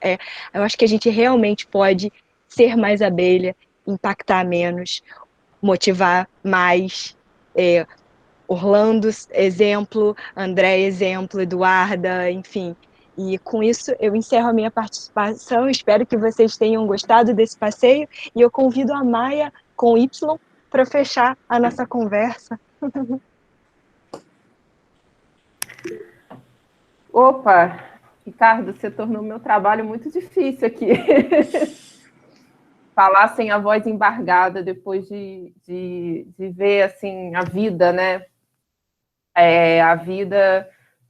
Speaker 3: eu acho que a gente realmente pode ser mais abelha, impactar menos, motivar mais, Orlando, exemplo, André, exemplo, Eduarda, enfim. E com isso eu encerro a minha participação, espero que vocês tenham gostado desse passeio, e eu convido a Maia, com Y, para fechar a nossa conversa.
Speaker 2: Opa, Ricardo, você tornou meu trabalho muito difícil aqui. Falar sem a voz embargada depois de ver assim, a vida, né? A vida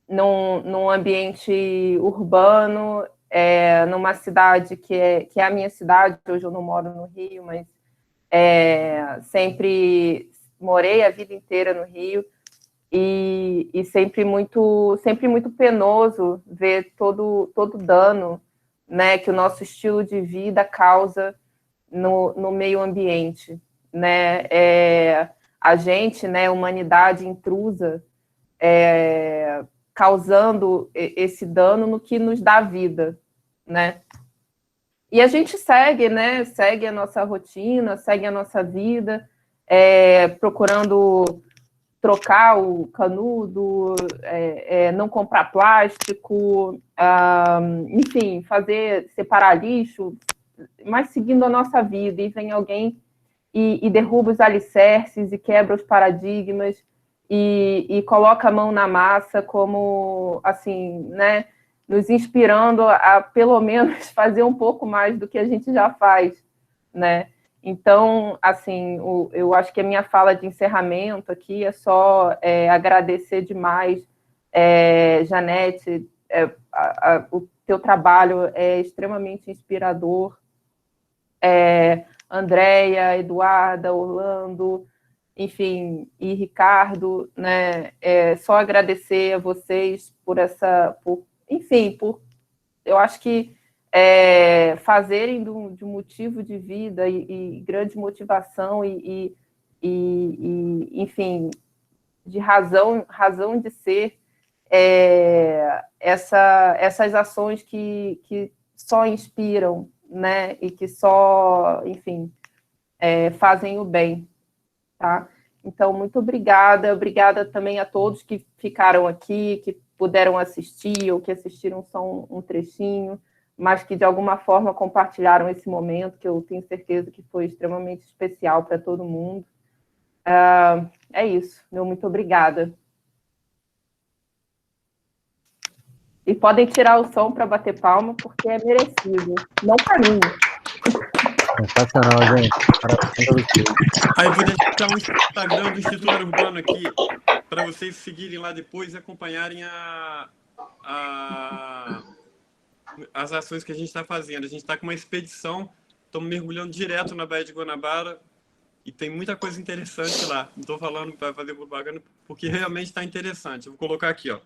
Speaker 2: num ambiente urbano, numa cidade que é a minha cidade. Hoje eu não moro no Rio, mas sempre morei a vida inteira no Rio, e sempre muito penoso ver todo dano, né, que o nosso estilo de vida causa no meio ambiente, né? A gente, né, humanidade intrusa, causando esse dano no que nos dá vida, né? E a gente segue, né? Segue a nossa rotina, segue a nossa vida, procurando trocar o canudo, não comprar plástico, enfim, separar lixo, mas seguindo a nossa vida. E vem alguém e derruba os alicerces e quebra os paradigmas, e coloca a mão na massa, como, assim, né, nos inspirando a pelo menos fazer um pouco mais do que a gente já faz, né? Então, assim, eu acho que a minha fala de encerramento aqui é só agradecer demais, Janete, o teu trabalho é extremamente inspirador, Andréia, Eduarda, Orlando, enfim, e Ricardo, né? Só agradecer a vocês por eu acho que fazerem de um motivo de vida e grande motivação enfim, de razão de ser, essas ações que só inspiram, né, e que só, enfim, fazem o bem, tá? Então, muito obrigada também a todos que ficaram aqui, que puderam assistir, ou que assistiram só um trechinho, mas que de alguma forma compartilharam esse momento, que eu tenho certeza que foi extremamente especial para todo mundo. É isso, meu muito obrigada. E podem tirar o som para bater palma, porque é merecido, não para mim.
Speaker 11: Sensacional, gente. Parabéns a vocês.
Speaker 7: Aí eu vou deixar o Instagram do Instituto Urbano aqui, para vocês seguirem lá depois e acompanharem as ações que a gente está fazendo. A gente está com uma expedição, estamos mergulhando direto na Baía de Guanabara e tem muita coisa interessante lá. Não estou falando para fazer propaganda, porque realmente está interessante. Eu vou colocar aqui, ó.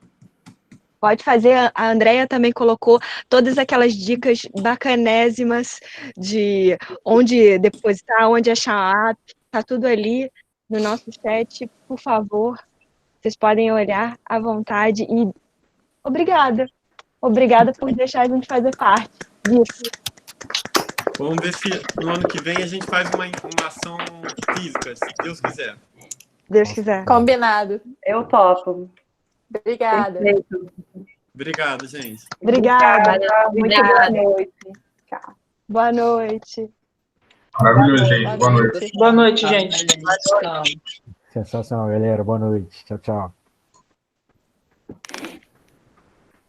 Speaker 3: Pode fazer, a Andrea também colocou todas aquelas dicas bacanésimas de onde depositar, onde achar a app, tá tudo ali no nosso chat, por favor, vocês podem olhar à vontade e obrigada por deixar a gente fazer parte disso.
Speaker 7: Vamos ver se no ano que vem a gente faz uma ação física, se Deus quiser.
Speaker 3: Deus quiser.
Speaker 2: Combinado.
Speaker 1: Eu topo.
Speaker 2: Obrigada.
Speaker 1: Perfeito.
Speaker 7: Obrigado, gente.
Speaker 3: Obrigada.
Speaker 1: Muito boa noite. Tchau.
Speaker 3: Boa noite.
Speaker 4: Maravilhoso, gente. Boa noite.
Speaker 10: Boa noite, gente.
Speaker 11: Sensacional, galera. Boa noite. Tchau, tchau.